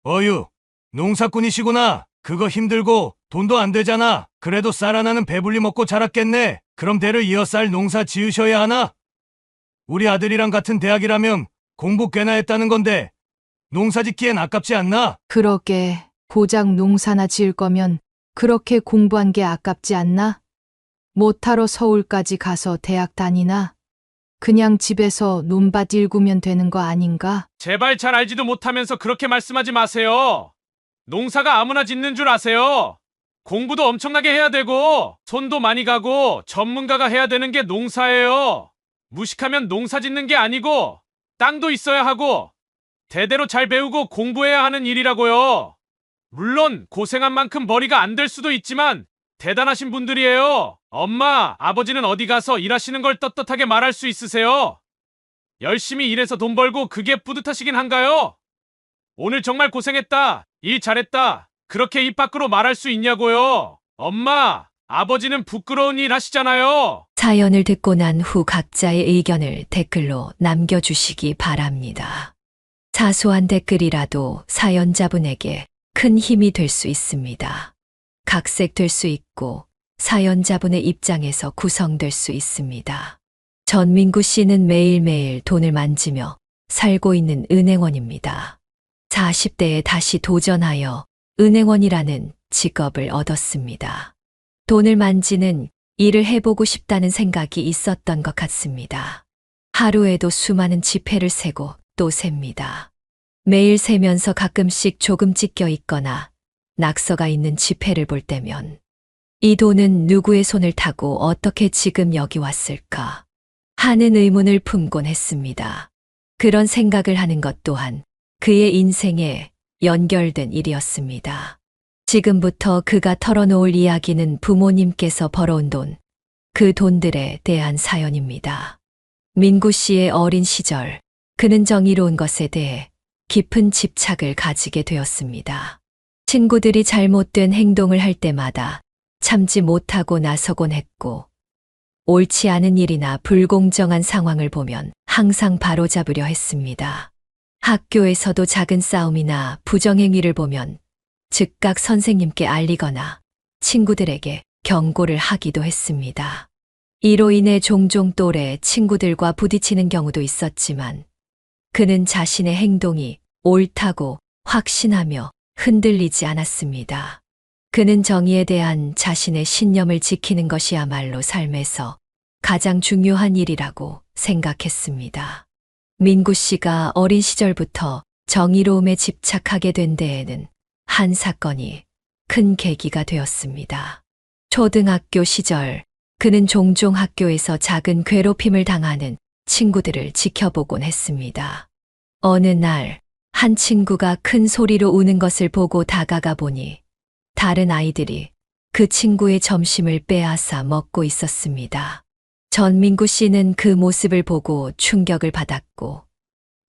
어유, 농사꾼이시구나. 그거 힘들고 돈도 안 되잖아. 그래도 쌀 하나는 배불리 먹고 자랐겠네. 그럼 대를 이어 쌀 농사 지으셔야 하나? 우리 아들이랑 같은 대학이라면 공부 꽤나 했다는 건데 농사 짓기엔 아깝지 않나? 그러게 고작 농사나 지을 거면 그렇게 공부한 게 아깝지 않나? 못하러 서울까지 가서 대학 다니나? 그냥 집에서 논밭 일구면 되는 거 아닌가? 제발 잘 알지도 못하면서 그렇게 말씀하지 마세요. 농사가 아무나 짓는 줄 아세요? 공부도 엄청나게 해야 되고 손도 많이 가고 전문가가 해야 되는 게 농사예요. 무식하면 농사 짓는 게 아니고 땅도 있어야 하고 대대로 잘 배우고 공부해야 하는 일이라고요. 물론 고생한 만큼 머리가 안 될 수도 있지만 대단하신 분들이에요. 엄마, 아버지는 어디 가서 일하시는 걸 떳떳하게 말할 수 있으세요? 열심히 일해서 돈 벌고 그게 뿌듯하시긴 한가요? 오늘 정말 고생했다. 일 잘했다. 그렇게 입 밖으로 말할 수 있냐고요? 엄마, 아버지는 부끄러운 일 하시잖아요. 사연을 듣고 난 후 각자의 의견을 댓글로 남겨주시기 바랍니다. 사소한 댓글이라도 사연자분에게 큰 힘이 될 수 있습니다. 각색될 수 있고 사연자분의 입장에서 구성될 수 있습니다. 전민구 씨는 매일매일 돈을 만지며 살고 있는 은행원입니다. 40대에 다시 도전하여 은행원이라는 직업을 얻었습니다. 돈을 만지는 일을 해보고 싶다는 생각이 있었던 것 같습니다. 하루에도 수많은 지폐를 세고 또 셉니다. 매일 세면서 가끔씩 조금 찢겨 있거나 낙서가 있는 지폐를 볼 때면 이 돈은 누구의 손을 타고 어떻게 지금 여기 왔을까 하는 의문을 품곤 했습니다. 그런 생각을 하는 것 또한 그의 인생에 연결된 일이었습니다. 지금부터 그가 털어놓을 이야기는 부모님께서 벌어온 돈, 그 돈들에 대한 사연입니다. 민구 씨의 어린 시절, 그는 정의로운 것에 대해 깊은 집착을 가지게 되었습니다. 친구들이 잘못된 행동을 할 때마다 참지 못하고 나서곤 했고, 옳지 않은 일이나 불공정한 상황을 보면 항상 바로잡으려 했습니다. 학교에서도 작은 싸움이나 부정행위를 보면 즉각 선생님께 알리거나 친구들에게 경고를 하기도 했습니다. 이로 인해 종종 또래 친구들과 부딪히는 경우도 있었지만 그는 자신의 행동이 옳다고 확신하며 흔들리지 않았습니다. 그는 정의에 대한 자신의 신념을 지키는 것이야말로 삶에서 가장 중요한 일이라고 생각했습니다. 민구 씨가 어린 시절부터 정의로움에 집착하게 된 데에는 한 사건이 큰 계기가 되었습니다. 초등학교 시절 그는 종종 학교에서 작은 괴롭힘을 당하는 친구들을 지켜보곤 했습니다. 어느 날 한 친구가 큰 소리로 우는 것을 보고 다가가 보니 다른 아이들이 그 친구의 점심을 빼앗아 먹고 있었습니다. 전민구 씨는 그 모습을 보고 충격을 받았고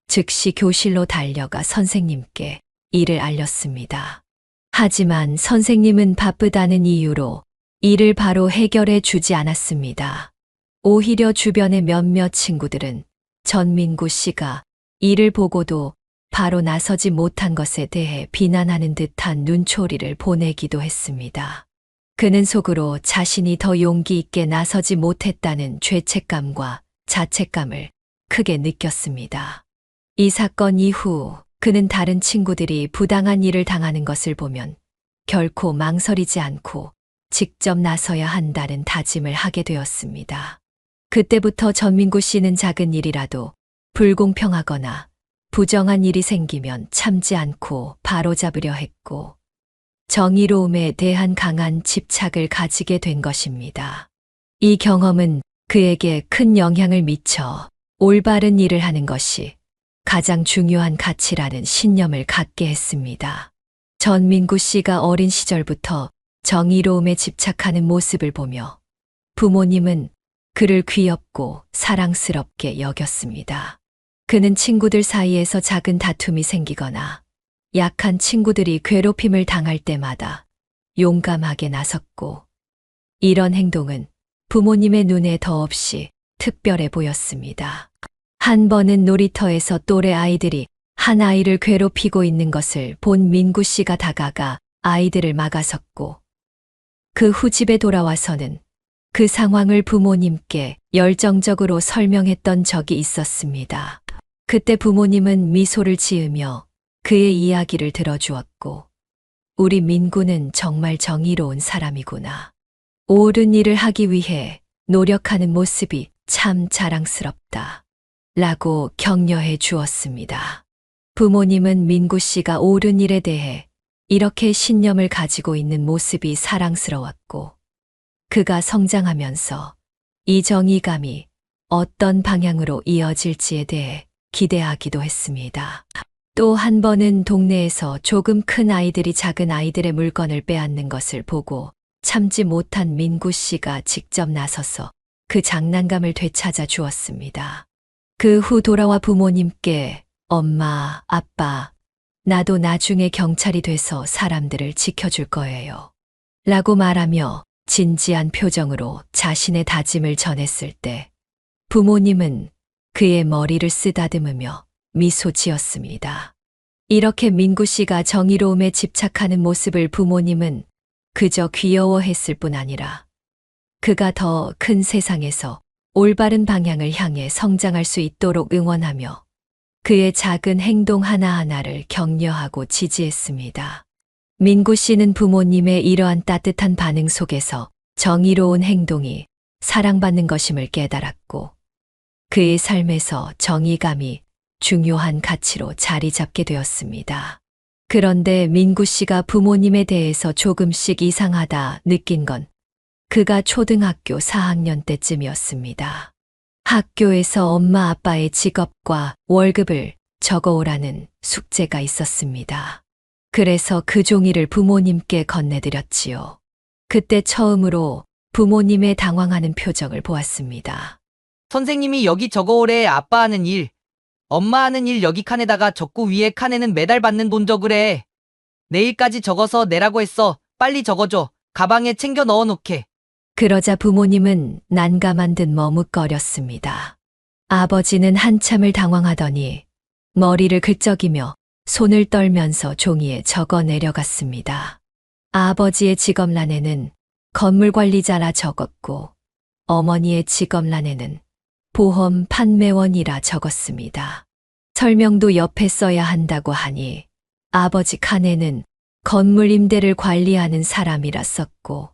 즉시 교실로 달려가 선생님께 이를 알렸습니다. 하지만 선생님은 바쁘다는 이유로 이를 바로 해결해 주지 않았습니다. 오히려 주변의 몇몇 친구들은 전민구 씨가 이를 보고도 바로 나서지 못한 것에 대해 비난하는 듯한 눈초리를 보내기도 했습니다. 그는 속으로 자신이 더 용기 있게 나서지 못했다는 죄책감과 자책감을 크게 느꼈습니다. 이 사건 이후 그는 다른 친구들이 부당한 일을 당하는 것을 보면 결코 망설이지 않고 직접 나서야 한다는 다짐을 하게 되었습니다. 그때부터 전민구 씨는 작은 일이라도 불공평하거나 부정한 일이 생기면 참지 않고 바로잡으려 했고 정의로움에 대한 강한 집착을 가지게 된 것입니다. 이 경험은 그에게 큰 영향을 미쳐 올바른 일을 하는 것이 가장 중요한 가치라는 신념을 갖게 했습니다. 전민구 씨가 어린 시절부터 정의로움에 집착하는 모습을 보며 부모님은 그를 귀엽고 사랑스럽게 여겼습니다. 그는 친구들 사이에서 작은 다툼이 생기거나 약한 친구들이 괴롭힘을 당할 때마다 용감하게 나섰고 이런 행동은 부모님의 눈에 더없이 특별해 보였습니다. 한 번은 놀이터에서 또래 아이들이 한 아이를 괴롭히고 있는 것을 본 민구 씨가 다가가 아이들을 막아섰고, 그 후 집에 돌아와서는 그 상황을 부모님께 열정적으로 설명했던 적이 있었습니다. 그때 부모님은 미소를 지으며 그의 이야기를 들어주었고, 우리 민구는 정말 정의로운 사람이구나. 옳은 일을 하기 위해 노력하는 모습이 참 자랑스럽다. 라고 격려해 주었습니다. 부모님은 민구 씨가 옳은 일에 대해 이렇게 신념을 가지고 있는 모습이 사랑스러웠고, 그가 성장하면서 이 정의감이 어떤 방향으로 이어질지에 대해 기대하기도 했습니다. 또 한 번은 동네에서 조금 큰 아이들이 작은 아이들의 물건을 빼앗는 것을 보고 참지 못한 민구 씨가 직접 나서서 그 장난감을 되찾아 주었습니다. 그 후 돌아와 부모님께 엄마, 아빠, 나도 나중에 경찰이 돼서 사람들을 지켜줄 거예요. 라고 말하며 진지한 표정으로 자신의 다짐을 전했을 때 부모님은 그의 머리를 쓰다듬으며 미소 지었습니다. 이렇게 민구 씨가 정의로움에 집착하는 모습을 부모님은 그저 귀여워했을 뿐 아니라 그가 더 큰 세상에서 올바른 방향을 향해 성장할 수 있도록 응원하며 그의 작은 행동 하나하나를 격려하고 지지했습니다. 민구 씨는 부모님의 이러한 따뜻한 반응 속에서 정의로운 행동이 사랑받는 것임을 깨달았고, 그의 삶에서 정의감이 중요한 가치로 자리 잡게 되었습니다. 그런데 민구 씨가 부모님에 대해서 조금씩 이상하다 느낀 건 그가 초등학교 4학년 때쯤이었습니다. 학교에서 엄마 아빠의 직업과 월급을 적어오라는 숙제가 있었습니다. 그래서 그 종이를 부모님께 건네드렸지요. 그때 처음으로 부모님의 당황하는 표정을 보았습니다. 선생님이 여기 적어오래. 아빠 하는 일, 엄마 하는 일 여기 칸에다가 적고 위에 칸에는 매달 받는 돈 적으래. 내일까지 적어서 내라고 했어. 빨리 적어줘. 가방에 챙겨 넣어놓게. 그러자 부모님은 난감한 듯 머뭇거렸습니다. 아버지는 한참을 당황하더니 머리를 긁적이며 손을 떨면서 종이에 적어 내려갔습니다. 아버지의 직업란에는 건물관리자라 적었고, 어머니의 직업란에는 보험 판매원이라 적었습니다. 설명도 옆에 써야 한다고 하니 아버지 칸에는 건물 임대를 관리하는 사람이라 썼고,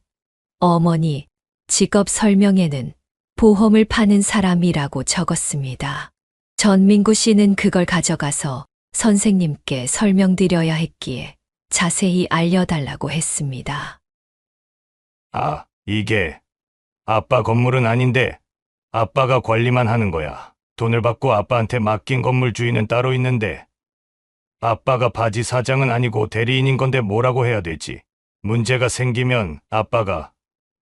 어머니 직업 설명에는 보험을 파는 사람이라고 적었습니다. 전민구 씨는 그걸 가져가서 선생님께 설명드려야 했기에 자세히 알려달라고 했습니다. 아, 이게 아빠 건물은 아닌데 아빠가 관리만 하는 거야. 돈을 받고 아빠한테 맡긴 건물 주인은 따로 있는데 아빠가 바지 사장은 아니고 대리인인 건데 뭐라고 해야 되지? 문제가 생기면 아빠가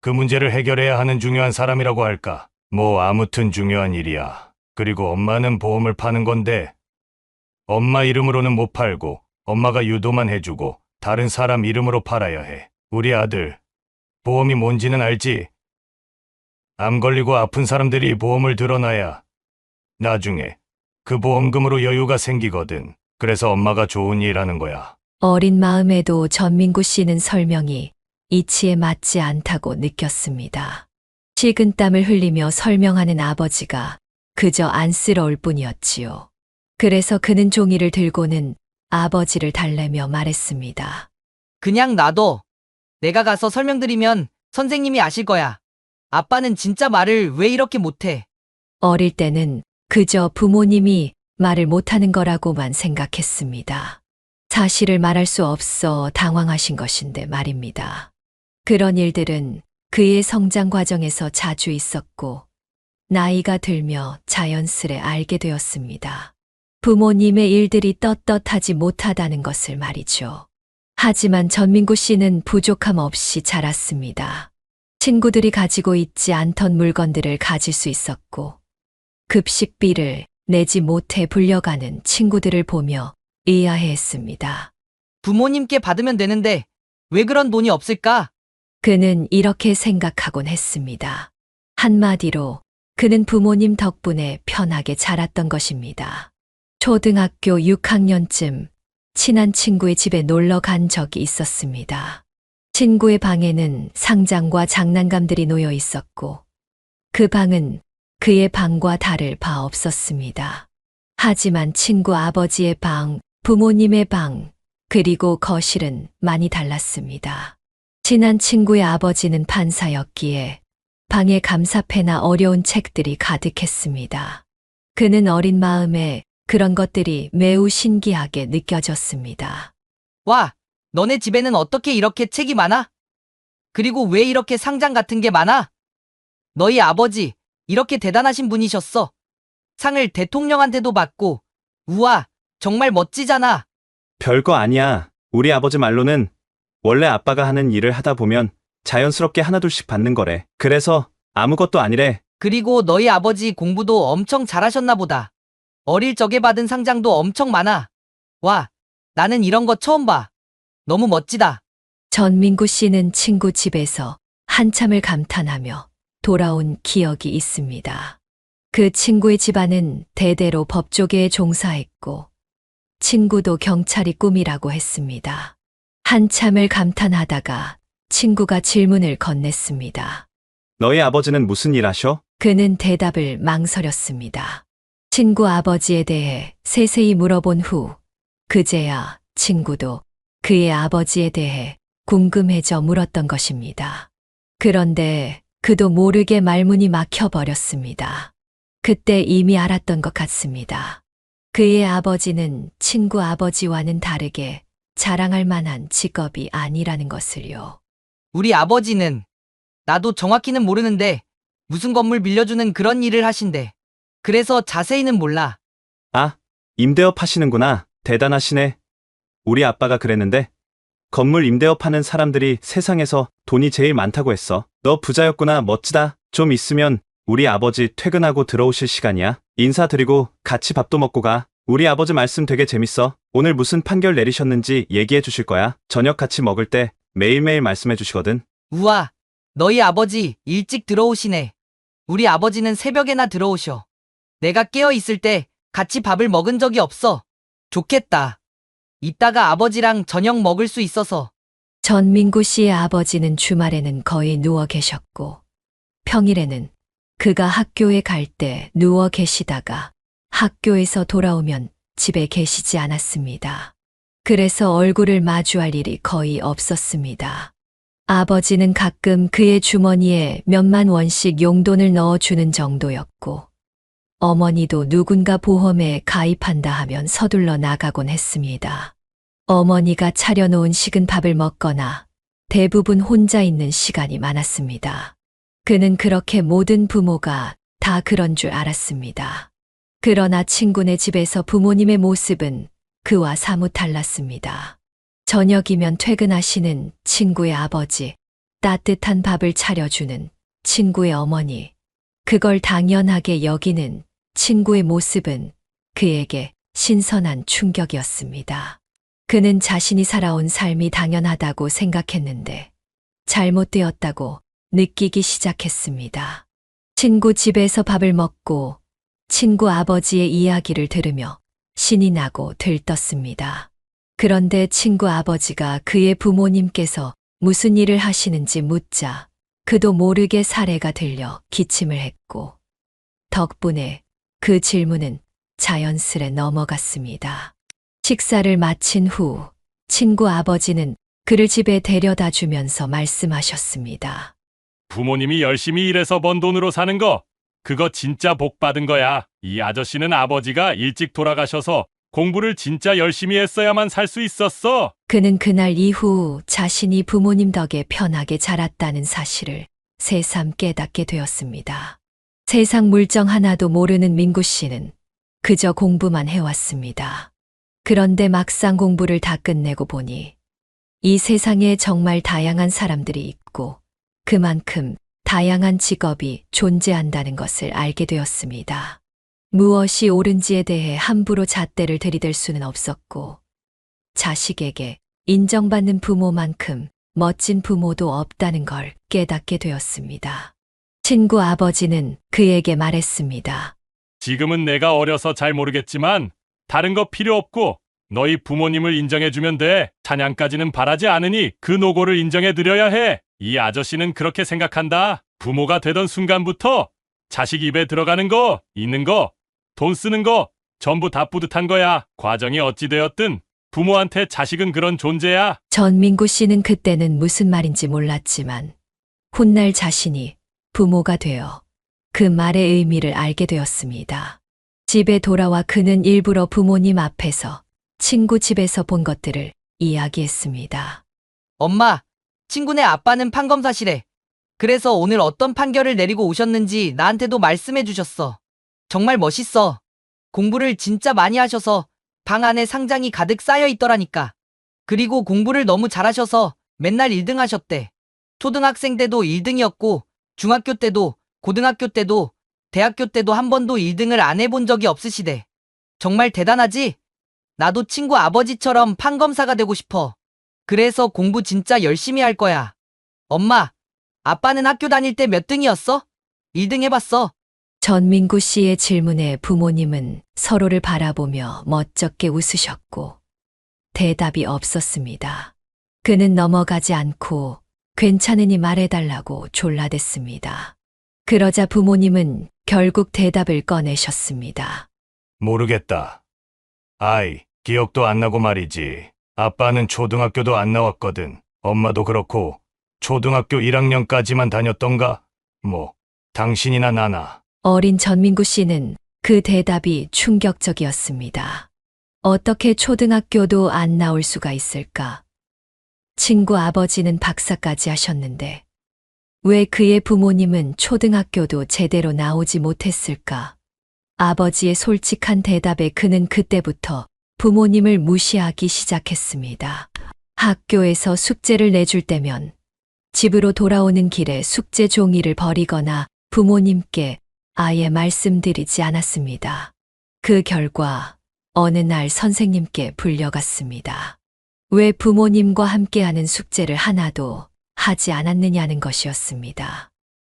그 문제를 해결해야 하는 중요한 사람이라고 할까? 뭐 아무튼 중요한 일이야. 그리고 엄마는 보험을 파는 건데 엄마 이름으로는 못 팔고 엄마가 유도만 해주고 다른 사람 이름으로 팔아야 해. 우리 아들 보험이 뭔지는 알지? 암 걸리고 아픈 사람들이 보험을 들어놔야 나중에 그 보험금으로 여유가 생기거든. 그래서 엄마가 좋은 일 하는 거야. 어린 마음에도 전민구 씨는 설명이 이치에 맞지 않다고 느꼈습니다. 식은땀을 흘리며 설명하는 아버지가 그저 안쓰러울 뿐이었지요. 그래서 그는 종이를 들고는 아버지를 달래며 말했습니다. 그냥 놔둬. 내가 가서 설명드리면 선생님이 아실 거야. 아빠는 진짜 말을 왜 이렇게 못해? 어릴 때는 그저 부모님이 말을 못하는 거라고만 생각했습니다. 사실을 말할 수 없어 당황하신 것인데 말입니다. 그런 일들은 그의 성장 과정에서 자주 있었고, 나이가 들며 자연스레 알게 되었습니다. 부모님의 일들이 떳떳하지 못하다는 것을 말이죠. 하지만 전민구 씨는 부족함 없이 자랐습니다. 친구들이 가지고 있지 않던 물건들을 가질 수 있었고, 급식비를 내지 못해 불려가는 친구들을 보며 의아해했습니다. 부모님께 받으면 되는데 왜 그런 돈이 없을까? 그는 이렇게 생각하곤 했습니다. 한마디로 그는 부모님 덕분에 편하게 자랐던 것입니다. 초등학교 6학년쯤 친한 친구의 집에 놀러 간 적이 있었습니다. 친구의 방에는 상장과 장난감들이 놓여 있었고 그 방은 그의 방과 다를 바 없었습니다. 하지만 친구 아버지의 방, 부모님의 방, 그리고 거실은 많이 달랐습니다. 친한 친구의 아버지는 판사였기에 방에 감사패나 어려운 책들이 가득했습니다. 그는 어린 마음에 그런 것들이 매우 신기하게 느껴졌습니다. 와, 너네 집에는 어떻게 이렇게 책이 많아? 그리고 왜 이렇게 상장 같은 게 많아? 너희 아버지, 이렇게 대단하신 분이셨어. 상을 대통령한테도 받고, 우와, 정말 멋지잖아. 별거 아니야. 우리 아버지 말로는 원래 아빠가 하는 일을 하다 보면 자연스럽게 하나둘씩 받는 거래. 그래서 아무것도 아니래. 그리고 너희 아버지 공부도 엄청 잘하셨나 보다. 어릴 적에 받은 상장도 엄청 많아. 와, 나는 이런 거 처음 봐. 너무 멋지다. 전민구 씨는 친구 집에서 한참을 감탄하며 돌아온 기억이 있습니다. 그 친구의 집안은 대대로 법조계에 종사했고 친구도 경찰이 꿈이라고 했습니다. 한참을 감탄하다가 친구가 질문을 건넸습니다. 너희 아버지는 무슨 일 하셔? 그는 대답을 망설였습니다. 친구 아버지에 대해 세세히 물어본 후 그제야 친구도 그의 아버지에 대해 궁금해져 물었던 것입니다. 그런데 그도 모르게 말문이 막혀버렸습니다. 그때 이미 알았던 것 같습니다. 그의 아버지는 친구 아버지와는 다르게 자랑할 만한 직업이 아니라는 것을요. 우리 아버지는, 나도 정확히는 모르는데, 무슨 건물 빌려주는 그런 일을 하신대. 그래서 자세히는 몰라. 아, 임대업 하시는구나. 대단하시네. 우리 아빠가 그랬는데 건물 임대업 하는 사람들이 세상에서 돈이 제일 많다고 했어. 너 부자였구나. 멋지다. 좀 있으면 우리 아버지 퇴근하고 들어오실 시간이야. 인사드리고 같이 밥도 먹고 가. 우리 아버지 말씀 되게 재밌어. 오늘 무슨 판결 내리셨는지 얘기해 주실 거야. 저녁 같이 먹을 때 매일매일 말씀해 주시거든. 우와, 너희 아버지 일찍 들어오시네. 우리 아버지는 새벽에나 들어오셔. 내가 깨어 있을 때 같이 밥을 먹은 적이 없어. 좋겠다. 이따가 아버지랑 저녁 먹을 수 있어서. 전민구 씨의 아버지는 주말에는 거의 누워 계셨고 평일에는 그가 학교에 갈 때 누워 계시다가 학교에서 돌아오면 집에 계시지 않았습니다. 그래서 얼굴을 마주할 일이 거의 없었습니다. 아버지는 가끔 그의 주머니에 몇만 원씩 용돈을 넣어주는 정도였고 어머니도 누군가 보험에 가입한다 하면 서둘러 나가곤 했습니다. 어머니가 차려놓은 식은 밥을 먹거나 대부분 혼자 있는 시간이 많았습니다. 그는 그렇게 모든 부모가 다 그런 줄 알았습니다. 그러나 친구네 집에서 부모님의 모습은 그와 사뭇 달랐습니다. 저녁이면 퇴근하시는 친구의 아버지, 따뜻한 밥을 차려주는 친구의 어머니, 그걸 당연하게 여기는 친구의 모습은 그에게 신선한 충격이었습니다. 그는 자신이 살아온 삶이 당연하다고 생각했는데 잘못되었다고 느끼기 시작했습니다. 친구 집에서 밥을 먹고 친구 아버지의 이야기를 들으며 신이 나고 들떴습니다. 그런데 친구 아버지가 그의 부모님께서 무슨 일을 하시는지 묻자 그도 모르게 사례가 들려 기침을 했고 덕분에 그 질문은 자연스레 넘어갔습니다. 식사를 마친 후 친구 아버지는 그를 집에 데려다 주면서 말씀하셨습니다. 부모님이 열심히 일해서 번 돈으로 사는 거, 그거 진짜 복 받은 거야. 이 아저씨는 아버지가 일찍 돌아가셔서 공부를 진짜 열심히 했어야만 살 수 있었어. 그는 그날 이후 자신이 부모님 덕에 편하게 자랐다는 사실을 새삼 깨닫게 되었습니다. 세상 물정 하나도 모르는 민구 씨는 그저 공부만 해왔습니다. 그런데 막상 공부를 다 끝내고 보니 이 세상에 정말 다양한 사람들이 있고 그만큼 다양한 직업이 존재한다는 것을 알게 되었습니다. 무엇이 옳은지에 대해 함부로 잣대를 들이댈 수는 없었고 자식에게 인정받는 부모만큼 멋진 부모도 없다는 걸 깨닫게 되었습니다. 친구 아버지는 그에게 말했습니다. 지금은 내가 어려서 잘 모르겠지만 다른 거 필요 없고 너희 부모님을 인정해주면 돼. 찬양까지는 바라지 않으니 그 노고를 인정해드려야 해. 이 아저씨는 그렇게 생각한다. 부모가 되던 순간부터 자식 입에 들어가는 거, 있는 거, 돈 쓰는 거 전부 다 뿌듯한 거야. 과정이 어찌되었든 부모한테 자식은 그런 존재야. 전민구 씨는 그때는 무슨 말인지 몰랐지만 훗날 자신이 부모가 되어 그 말의 의미를 알게 되었습니다. 집에 돌아와 그는 일부러 부모님 앞에서 친구 집에서 본 것들을 이야기했습니다. 엄마, 친구네 아빠는 판검사시래. 그래서 오늘 어떤 판결을 내리고 오셨는지 나한테도 말씀해 주셨어. 정말 멋있어. 공부를 진짜 많이 하셔서 방 안에 상장이 가득 쌓여 있더라니까. 그리고 공부를 너무 잘하셔서 맨날 1등 하셨대. 초등학생 때도 1등이었고, 중학교 때도, 고등학교 때도, 대학교 때도 한 번도 1등을 안 해본 적이 없으시대. 정말 대단하지? 나도 친구 아버지처럼 판검사가 되고 싶어. 그래서 공부 진짜 열심히 할 거야. 엄마, 아빠는 학교 다닐 때 몇 등이었어? 1등 해봤어. 전민구 씨의 질문에 부모님은 서로를 바라보며 멋쩍게 웃으셨고 대답이 없었습니다. 그는 넘어가지 않고 괜찮으니 말해달라고 졸라댔습니다. 그러자 부모님은 결국 대답을 꺼내셨습니다. 모르겠다. 아이, 기억도 안 나고 말이지. 아빠는 초등학교도 안 나왔거든. 엄마도 그렇고 초등학교 1학년까지만 다녔던가? 뭐, 당신이나 나나. 어린 전민구 씨는 그 대답이 충격적이었습니다. 어떻게 초등학교도 안 나올 수가 있을까? 친구 아버지는 박사까지 하셨는데 왜 그의 부모님은 초등학교도 제대로 나오지 못했을까? 아버지의 솔직한 대답에 그는 그때부터 부모님을 무시하기 시작했습니다. 학교에서 숙제를 내줄 때면 집으로 돌아오는 길에 숙제 종이를 버리거나 부모님께 아예 말씀드리지 않았습니다. 그 결과 어느 날 선생님께 불려갔습니다. 왜 부모님과 함께하는 숙제를 하나도 하지 않았느냐는 것이었습니다.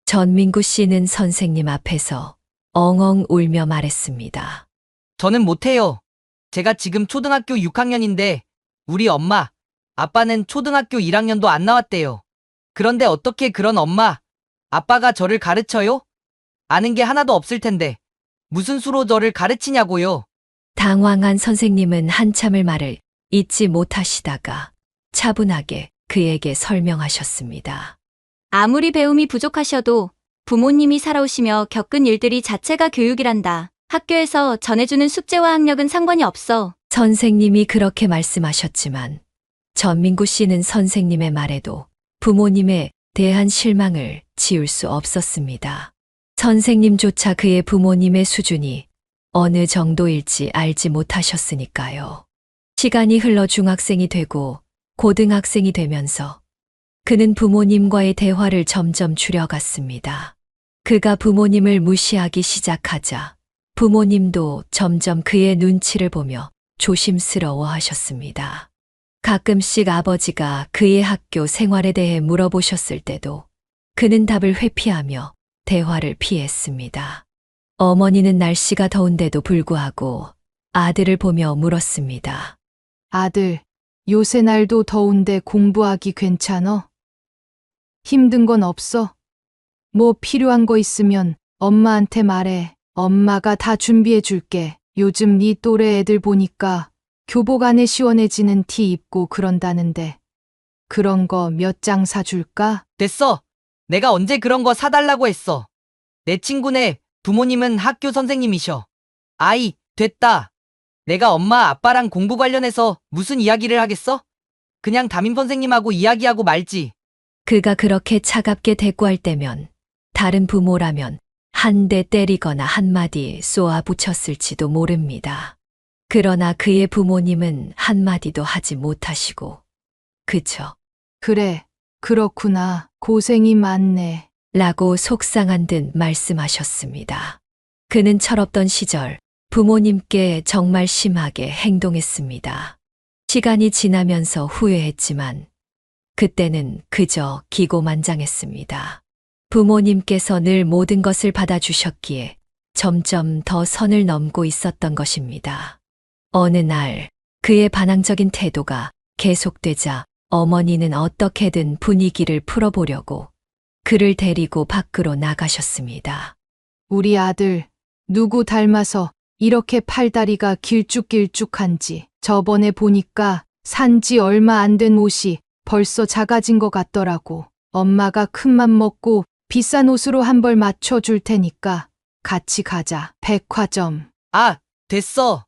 전민구 씨는 선생님 앞에서 엉엉 울며 말했습니다. 저는 못해요. 제가 지금 초등학교 6학년인데 우리 엄마, 아빠는 초등학교 1학년도 안 나왔대요. 그런데 어떻게 그런 엄마, 아빠가 저를 가르쳐요? 아는 게 하나도 없을 텐데 무슨 수로 저를 가르치냐고요. 당황한 선생님은 한참을 말을 잇지 못하시다가 차분하게 그에게 설명하셨습니다. 아무리 배움이 부족하셔도 부모님이 살아오시며 겪은 일들이 자체가 교육이란다. 학교에서 전해주는 숙제와 학력은 상관이 없어. 선생님이 그렇게 말씀하셨지만 전민구 씨는 선생님의 말에도 부모님에 대한 실망을 지울 수 없었습니다. 선생님조차 그의 부모님의 수준이 어느 정도일지 알지 못하셨으니까요. 시간이 흘러 중학생이 되고 고등학생이 되면서 그는 부모님과의 대화를 점점 줄여갔습니다. 그가 부모님을 무시하기 시작하자 부모님도 점점 그의 눈치를 보며 조심스러워 하셨습니다. 가끔씩 아버지가 그의 학교 생활에 대해 물어보셨을 때도 그는 답을 회피하며 대화를 피했습니다. 어머니는 날씨가 더운데도 불구하고 아들을 보며 물었습니다. 아들, 요새 날도 더운데 공부하기 괜찮어? 힘든 건 없어? 뭐 필요한 거 있으면 엄마한테 말해. 엄마가 다 준비해 줄게. 요즘 네 또래 애들 보니까 교복 안에 시원해지는 티 입고 그런다는데 그런 거 몇 장 사줄까? 됐어. 내가 언제 그런 거 사달라고 했어. 내 친구네 부모님은 학교 선생님이셔. 아이, 됐다. 내가 엄마 아빠랑 공부 관련해서 무슨 이야기를 하겠어? 그냥 담임 선생님하고 이야기하고 말지. 그가 그렇게 차갑게 대꾸할 때면 다른 부모라면 한 대 때리거나 한마디 쏘아 붙였을지도 모릅니다. 그러나 그의 부모님은 한마디도 하지 못하시고 그저 그래, 그렇구나. 고생이 많네. 라고 속상한 듯 말씀하셨습니다. 그는 철없던 시절 부모님께 정말 심하게 행동했습니다. 시간이 지나면서 후회했지만 그때는 그저 기고만장했습니다. 부모님께서 늘 모든 것을 받아주셨기에 점점 더 선을 넘고 있었던 것입니다. 어느 날 그의 반항적인 태도가 계속되자 어머니는 어떻게든 분위기를 풀어보려고 그를 데리고 밖으로 나가셨습니다. 우리 아들, 누구 닮아서 이렇게 팔다리가 길쭉길쭉한지 저번에 보니까 산지 얼마 안 된 옷이 벌써 작아진 것 같더라고. 엄마가 큰맘 먹고 비싼 옷으로 한 벌 맞춰줄 테니까 같이 가자. 백화점. 아, 됐어.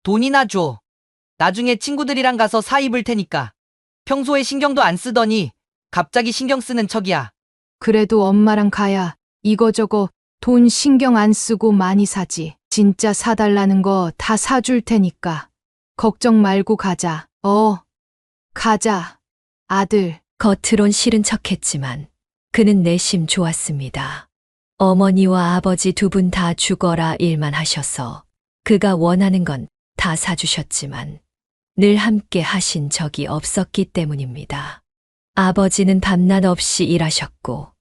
돈이나 줘. 나중에 친구들이랑 가서 사 입을 테니까. 평소에 신경도 안 쓰더니 갑자기 신경 쓰는 척이야. 그래도 엄마랑 가야 이거저거 돈 신경 안 쓰고 많이 사지. 진짜 사달라는 거 다 사줄 테니까. 걱정 말고 가자. 가자. 아들. 겉으론 싫은 척했지만 그는 내심 좋았습니다. 어머니와 아버지 두 분 다 죽어라 일만 하셔서 그가 원하는 건 다 사주셨지만 늘 함께 하신 적이 없었기 때문입니다. 아버지는 밤낮 없이 일하셨고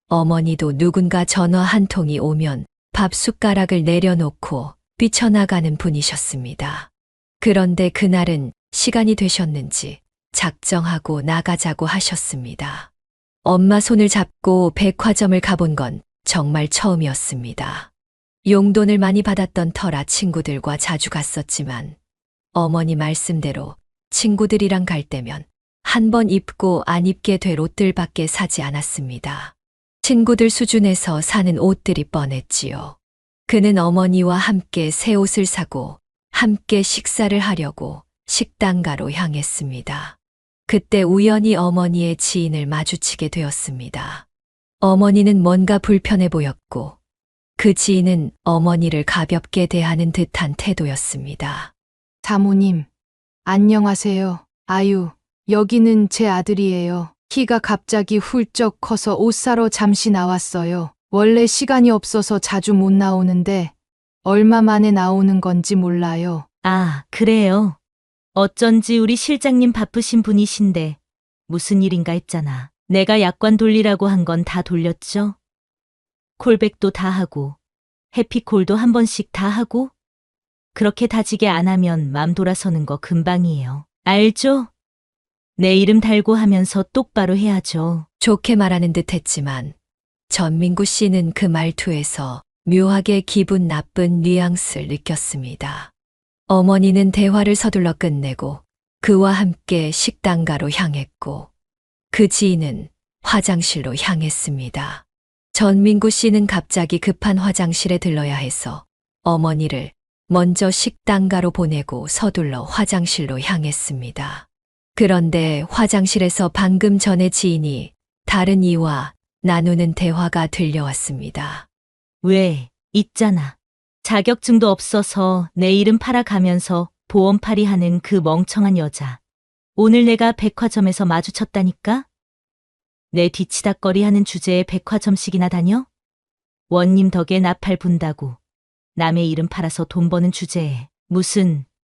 어머니도 누군가 전화 한 통이 오면 밥 숟가락을 내려놓고 뛰쳐나가는 분이셨습니다. 그런데 그날은 시간이 되셨는지 작정하고 나가자고 하셨습니다. 엄마 손을 잡고 백화점을 가본 건 정말 처음이었습니다. 용돈을 많이 받았던 터라 친구들과 자주 갔었지만 어머니 말씀대로 친구들이랑 갈 때면 한 번 입고 안 입게 될 옷들밖에 사지 않았습니다. 친구들 수준에서 사는 옷들이 뻔했지요. 그는 어머니와 함께 새 옷을 사고 함께 식사를 하려고 식당가로 향했습니다. 그때 우연히 어머니의 지인을 마주치게 되었습니다. 어머니는 뭔가 불편해 보였고 그 지인은 어머니를 가볍게 대하는 듯한 태도였습니다. 사모님, 안녕하세요. 아유, 여기는 제 아들이에요. 키가 갑자기 훌쩍 커서 옷 사러 잠시 나왔어요. 원래 시간이 없어서 자주 못 나오는데 얼마 만에 나오는 건지 몰라요. 아, 그래요. 어쩐지 우리 실장님 바쁘신 분이신데 무슨 일인가 했잖아. 내가 약관 돌리라고 한 건 다 돌렸죠? 콜백도 다 하고 해피콜도 한 번씩 다 하고 그렇게 다지게 안 하면 맘 돌아서는 거 금방이에요. 알죠? 내 이름 달고 하면서 똑바로 해야죠. 좋게 말하는 듯 했지만 전민구 씨는 그 말투에서 묘하게 기분 나쁜 뉘앙스를 느꼈습니다. 어머니는 대화를 서둘러 끝내고 그와 함께 식당가로 향했고 그 지인은 화장실로 향했습니다. 전민구 씨는 갑자기 급한 화장실에 들러야 해서 어머니를 먼저 식당가로 보내고 서둘러 화장실로 향했습니다. 그런데 화장실에서 방금 전에 지인이 다른 이와 나누는 대화가 들려왔습니다. 왜, 있잖아. 자격증도 없어서 내 이름 팔아가면서 보험팔이 하는 그 멍청한 여자. 오늘 내가 백화점에서 마주쳤다니까? 내 뒤치다꺼리 하는 주제에 백화점씩이나 다녀? 원님 덕에 나팔 분다고. 남의 이름 팔아서 돈 버는 주제에.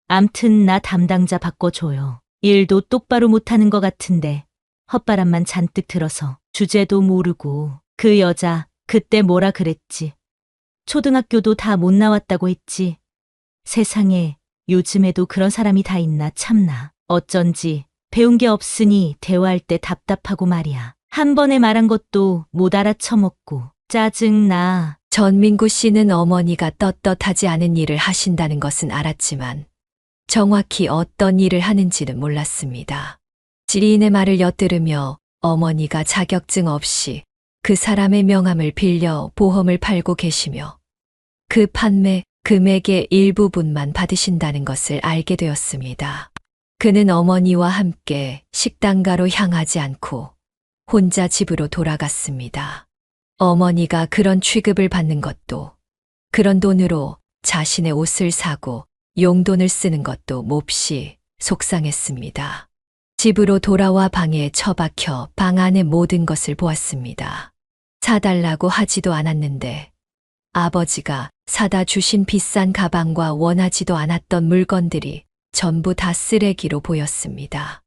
암튼 나 담당자 바꿔줘요. 일도 똑바로 못하는 것 같은데 헛바람만 잔뜩 들어서 주제도 모르고. 그 여자 그때 뭐라 그랬지? 초등학교도 다 못 나왔다고 했지. 세상에 요즘에도 그런 사람이 다 있나 참나. 어쩐지 배운 게 없으니 대화할 때 답답하고 말이야. 한 번에 말한 것도 못 알아쳐먹고 짜증나. 전민구 씨는 어머니가 떳떳하지 않은 일을 하신다는 것은 알았지만 정확히 어떤 일을 하는지는 몰랐습니다. 지인의 말을 엿들으며 어머니가 자격증 없이 그 사람의 명함을 빌려 보험을 팔고 계시며 그 판매 금액의 일부분만 받으신다는 것을 알게 되었습니다. 그는 어머니와 함께 식당가로 향하지 않고 혼자 집으로 돌아갔습니다. 어머니가 그런 취급을 받는 것도 그런 돈으로 자신의 옷을 사고 용돈을 쓰는 것도 몹시 속상했습니다. 집으로 돌아와 방에 처박혀 방 안의 모든 것을 보았습니다. 사달라고 하지도 않았는데 아버지가 사다 주신 비싼 가방과 원하지도 않았던 물건들이 전부 다 쓰레기로 보였습니다.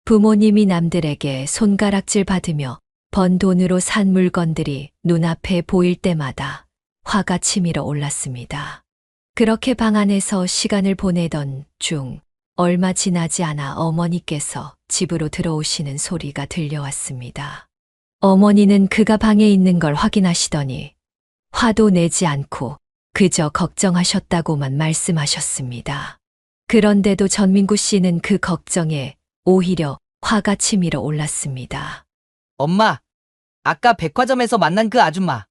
부모님이 남들에게 손가락질 받으며 번 돈으로 산 물건들이 눈앞에 보일 때마다 화가 치밀어 올랐습니다. 그렇게 방 안에서 시간을 보내던 중 얼마 지나지 않아 어머니께서 집으로 들어오시는 소리가 들려왔습니다. 어머니는 그가 방에 있는 걸 확인하시더니 화도 내지 않고 그저 걱정하셨다고만 말씀하셨습니다. 그런데도 전민구 씨는 그 걱정에 오히려 화가 치밀어 올랐습니다. 엄마, 아까 백화점에서 만난 그 아줌마.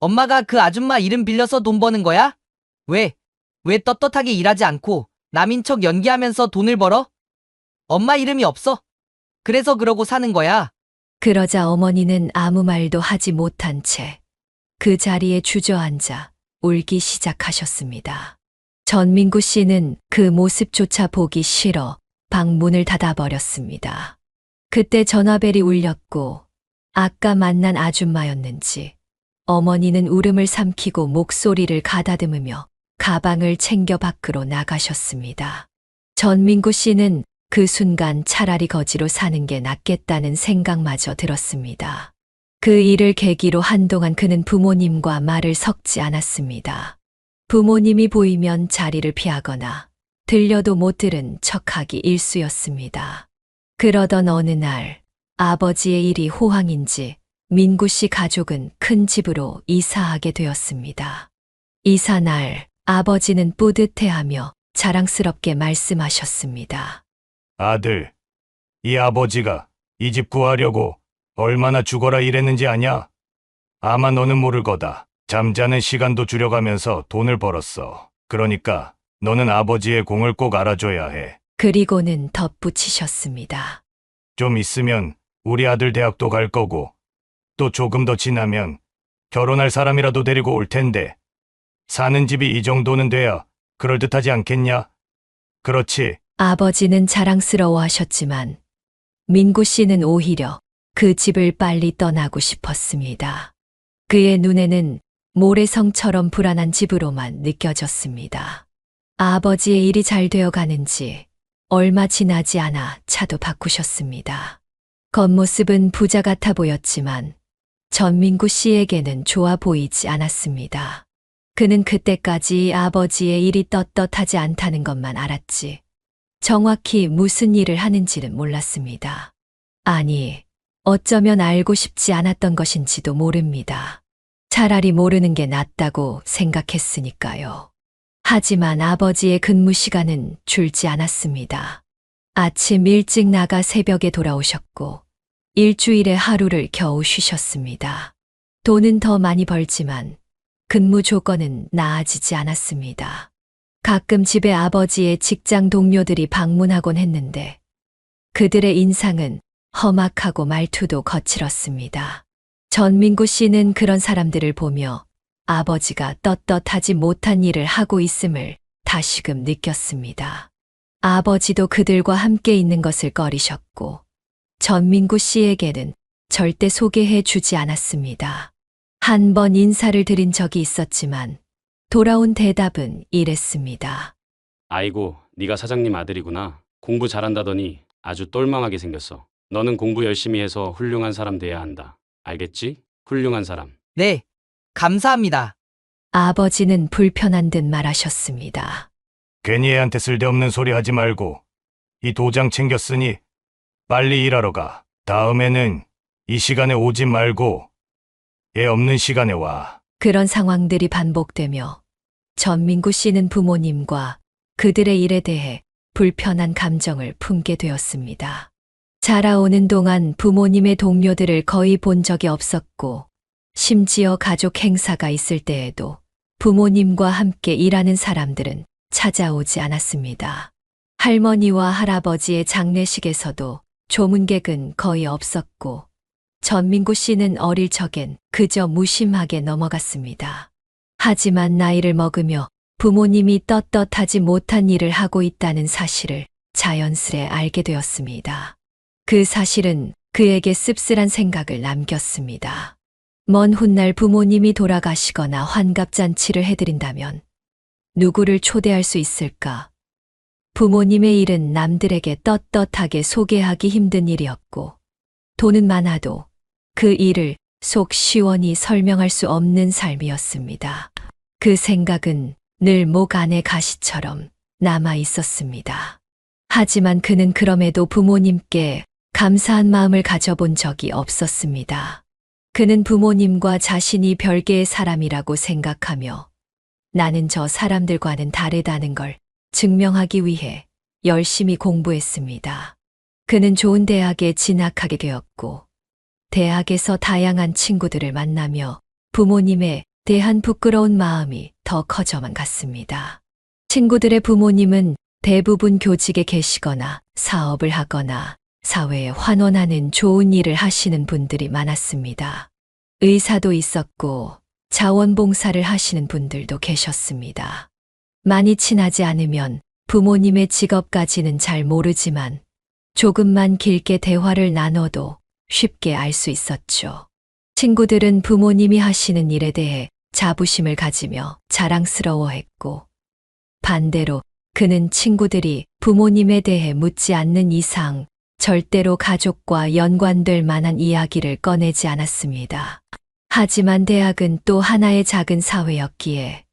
엄마가 그 아줌마 이름 빌려서 돈 버는 거야? 왜 떳떳하게 일하지 않고 남인 척 연기하면서 돈을 벌어? 엄마 이름이 없어. 그래서 그러고 사는 거야. 그러자 어머니는 아무 말도 하지 못한 채 그 자리에 주저앉아 울기 시작하셨습니다. 전민구 씨는 그 모습조차 보기 싫어 방문을 닫아버렸습니다. 그때 전화벨이 울렸고 아까 만난 아줌마였는지 어머니는 울음을 삼키고 목소리를 가다듬으며 가방을 챙겨 밖으로 나가셨습니다. 전민구 씨는 그 순간 차라리 거지로 사는 게 낫겠다는 생각마저 들었습니다. 그 일을 계기로 한동안 그는 부모님과 말을 섞지 않았습니다. 부모님이 보이면 자리를 피하거나 들려도 못 들은 척하기 일쑤였습니다. 그러던 어느 날 아버지의 일이 호황인지 민구 씨 가족은 큰 집으로 이사하게 되었습니다. 이사 날 아버지는 뿌듯해하며 자랑스럽게 말씀하셨습니다. 아들, 이 아버지가 이 집 구하려고 얼마나 죽어라 일했는지 아냐? 아마 너는 모를 거다. 잠자는 시간도 줄여가면서 돈을 벌었어. 그러니까 너는 아버지의 공을 꼭 알아줘야 해. 그리고는 덧붙이셨습니다. 좀 있으면 우리 아들 대학도 갈 거고 또 조금 더 지나면 결혼할 사람이라도 데리고 올 텐데 사는 집이 이 정도는 돼야 그럴듯하지 않겠냐? 그렇지. 아버지는 자랑스러워 하셨지만 민구 씨는 오히려 그 집을 빨리 떠나고 싶었습니다. 그의 눈에는 모래성처럼 불안한 집으로만 느껴졌습니다. 아버지의 일이 잘 되어 가는지 얼마 지나지 않아 차도 바꾸셨습니다. 겉모습은 부자 같아 보였지만 전민구 씨에게는 좋아 보이지 않았습니다. 그는 그때까지 아버지의 일이 떳떳하지 않다는 것만 알았지 정확히 무슨 일을 하는지는 몰랐습니다. 아니, 어쩌면 알고 싶지 않았던 것인지도 모릅니다. 차라리 모르는 게 낫다고 생각했으니까요. 하지만 아버지의 근무 시간은 줄지 않았습니다. 아침 일찍 나가 새벽에 돌아오셨고 일주일에 하루를 겨우 쉬셨습니다. 돈은 더 많이 벌지만 근무 조건은 나아지지 않았습니다. 가끔 집에 아버지의 직장 동료들이 방문하곤 했는데 그들의 인상은 험악하고 말투도 거칠었습니다. 전민구 씨는 그런 사람들을 보며 아버지가 떳떳하지 못한 일을 하고 있음을 다시금 느꼈습니다. 아버지도 그들과 함께 있는 것을 꺼리셨고 전민구 씨에게는 절대 소개해 주지 않았습니다. 한 번 인사를 드린 적이 있었지만 돌아온 대답은 이랬습니다. 아이고, 네가 사장님 아들이구나. 공부 잘한다더니 아주 똘망하게 생겼어. 너는 공부 열심히 해서 훌륭한 사람 돼야 한다. 알겠지? 훌륭한 사람. 네, 감사합니다. 아버지는 불편한 듯 말하셨습니다. 괜히 애한테 쓸데없는 소리 하지 말고 이 도장 챙겼으니 빨리 일하러 가. 다음에는 이 시간에 오지 말고 애 없는 시간에 와. 그런 상황들이 반복되며 전민구 씨는 부모님과 그들의 일에 대해 불편한 감정을 품게 되었습니다. 자라오는 동안 부모님의 동료들을 거의 본 적이 없었고 심지어 가족 행사가 있을 때에도 부모님과 함께 일하는 사람들은 찾아오지 않았습니다. 할머니와 할아버지의 장례식에서도 조문객은 거의 없었고 전민구 씨는 어릴 적엔 그저 무심하게 넘어갔습니다. 하지만 나이를 먹으며 부모님이 떳떳하지 못한 일을 하고 있다는 사실을 자연스레 알게 되었습니다. 그 사실은 그에게 씁쓸한 생각을 남겼습니다. 먼 훗날 부모님이 돌아가시거나 환갑잔치를 해드린다면 누구를 초대할 수 있을까? 부모님의 일은 남들에게 떳떳하게 소개하기 힘든 일이었고 돈은 많아도 그 일을 속 시원히 설명할 수 없는 삶이었습니다. 그 생각은 늘 목 안에 가시처럼 남아 있었습니다. 하지만 그는 그럼에도 부모님께 감사한 마음을 가져본 적이 없었습니다. 그는 부모님과 자신이 별개의 사람이라고 생각하며 나는 저 사람들과는 다르다는 걸 증명하기 위해 열심히 공부했습니다. 그는 좋은 대학에 진학하게 되었고, 대학에서 다양한 친구들을 만나며 부모님에 대한 부끄러운 마음이 더 커져만 갔습니다. 친구들의 부모님은 대부분 교직에 계시거나 사업을 하거나 사회에 환원하는 좋은 일을 하시는 분들이 많았습니다. 의사도 있었고 자원봉사를 하시는 분들도 계셨습니다. 많이 친하지 않으면 부모님의 직업까지는 잘 모르지만 조금만 길게 대화를 나눠도 쉽게 알 수 있었죠. 친구들은 부모님이 하시는 일에 대해 자부심을 가지며 자랑스러워했고, 반대로 그는 친구들이 부모님에 대해 묻지 않는 이상 절대로 가족과 연관될 만한 이야기를 꺼내지 않았습니다. 하지만 대학은 또 하나의 작은 사회였기에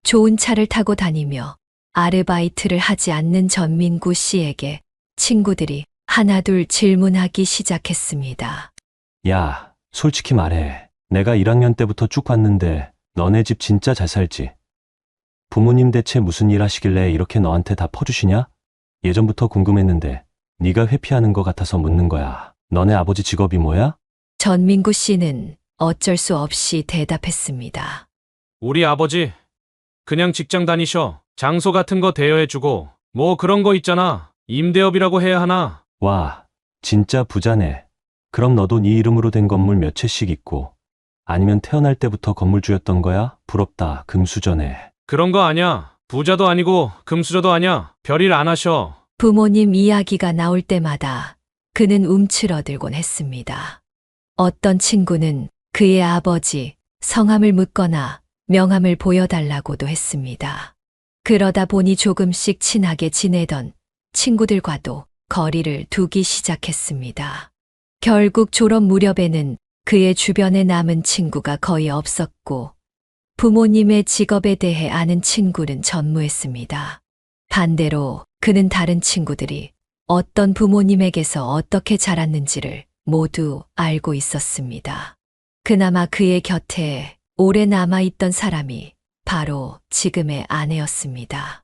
좋은 차를 타고 다니며 아르바이트를 하지 않는 전민구 씨에게 친구들이 하나둘 질문하기 시작했습니다. 야, 솔직히 말해. 내가 1학년 때부터 쭉 봤는데 너네 집 진짜 잘 살지? 부모님 대체 무슨 일 하시길래 이렇게 너한테 다 퍼주시냐? 예전부터 궁금했는데 네가 회피하는 것 같아서 묻는 거야. 너네 아버지 직업이 뭐야? 전민구 씨는 어쩔 수 없이 대답했습니다. 우리 아버지 그냥 직장 다니셔. 장소 같은 거 대여해주고 뭐 그런 거 있잖아. 임대업이라고 해야 하나? 와, 진짜 부자네. 그럼 너도 네 이름으로 된 건물 몇 채씩 있고, 아니면 태어날 때부터 건물주였던 거야? 부럽다, 금수저네. 그런 거 아냐. 부자도 아니고 금수저도 아냐. 별일 안 하셔. 부모님 이야기가 나올 때마다 그는 움츠러들곤 했습니다. 어떤 친구는 그의 아버지 성함을 묻거나 명함을 보여달라고도 했습니다. 그러다 보니 조금씩 친하게 지내던 친구들과도 거리를 두기 시작했습니다. 결국 졸업 무렵에는 그의 주변에 남은 친구가 거의 없었고, 부모님의 직업에 대해 아는 친구는 전무했습니다. 반대로 그는 다른 친구들이 어떤 부모님에게서 어떻게 자랐는지를 모두 알고 있었습니다. 그나마 그의 곁에 오래 남아있던 사람이 바로 지금의 아내였습니다.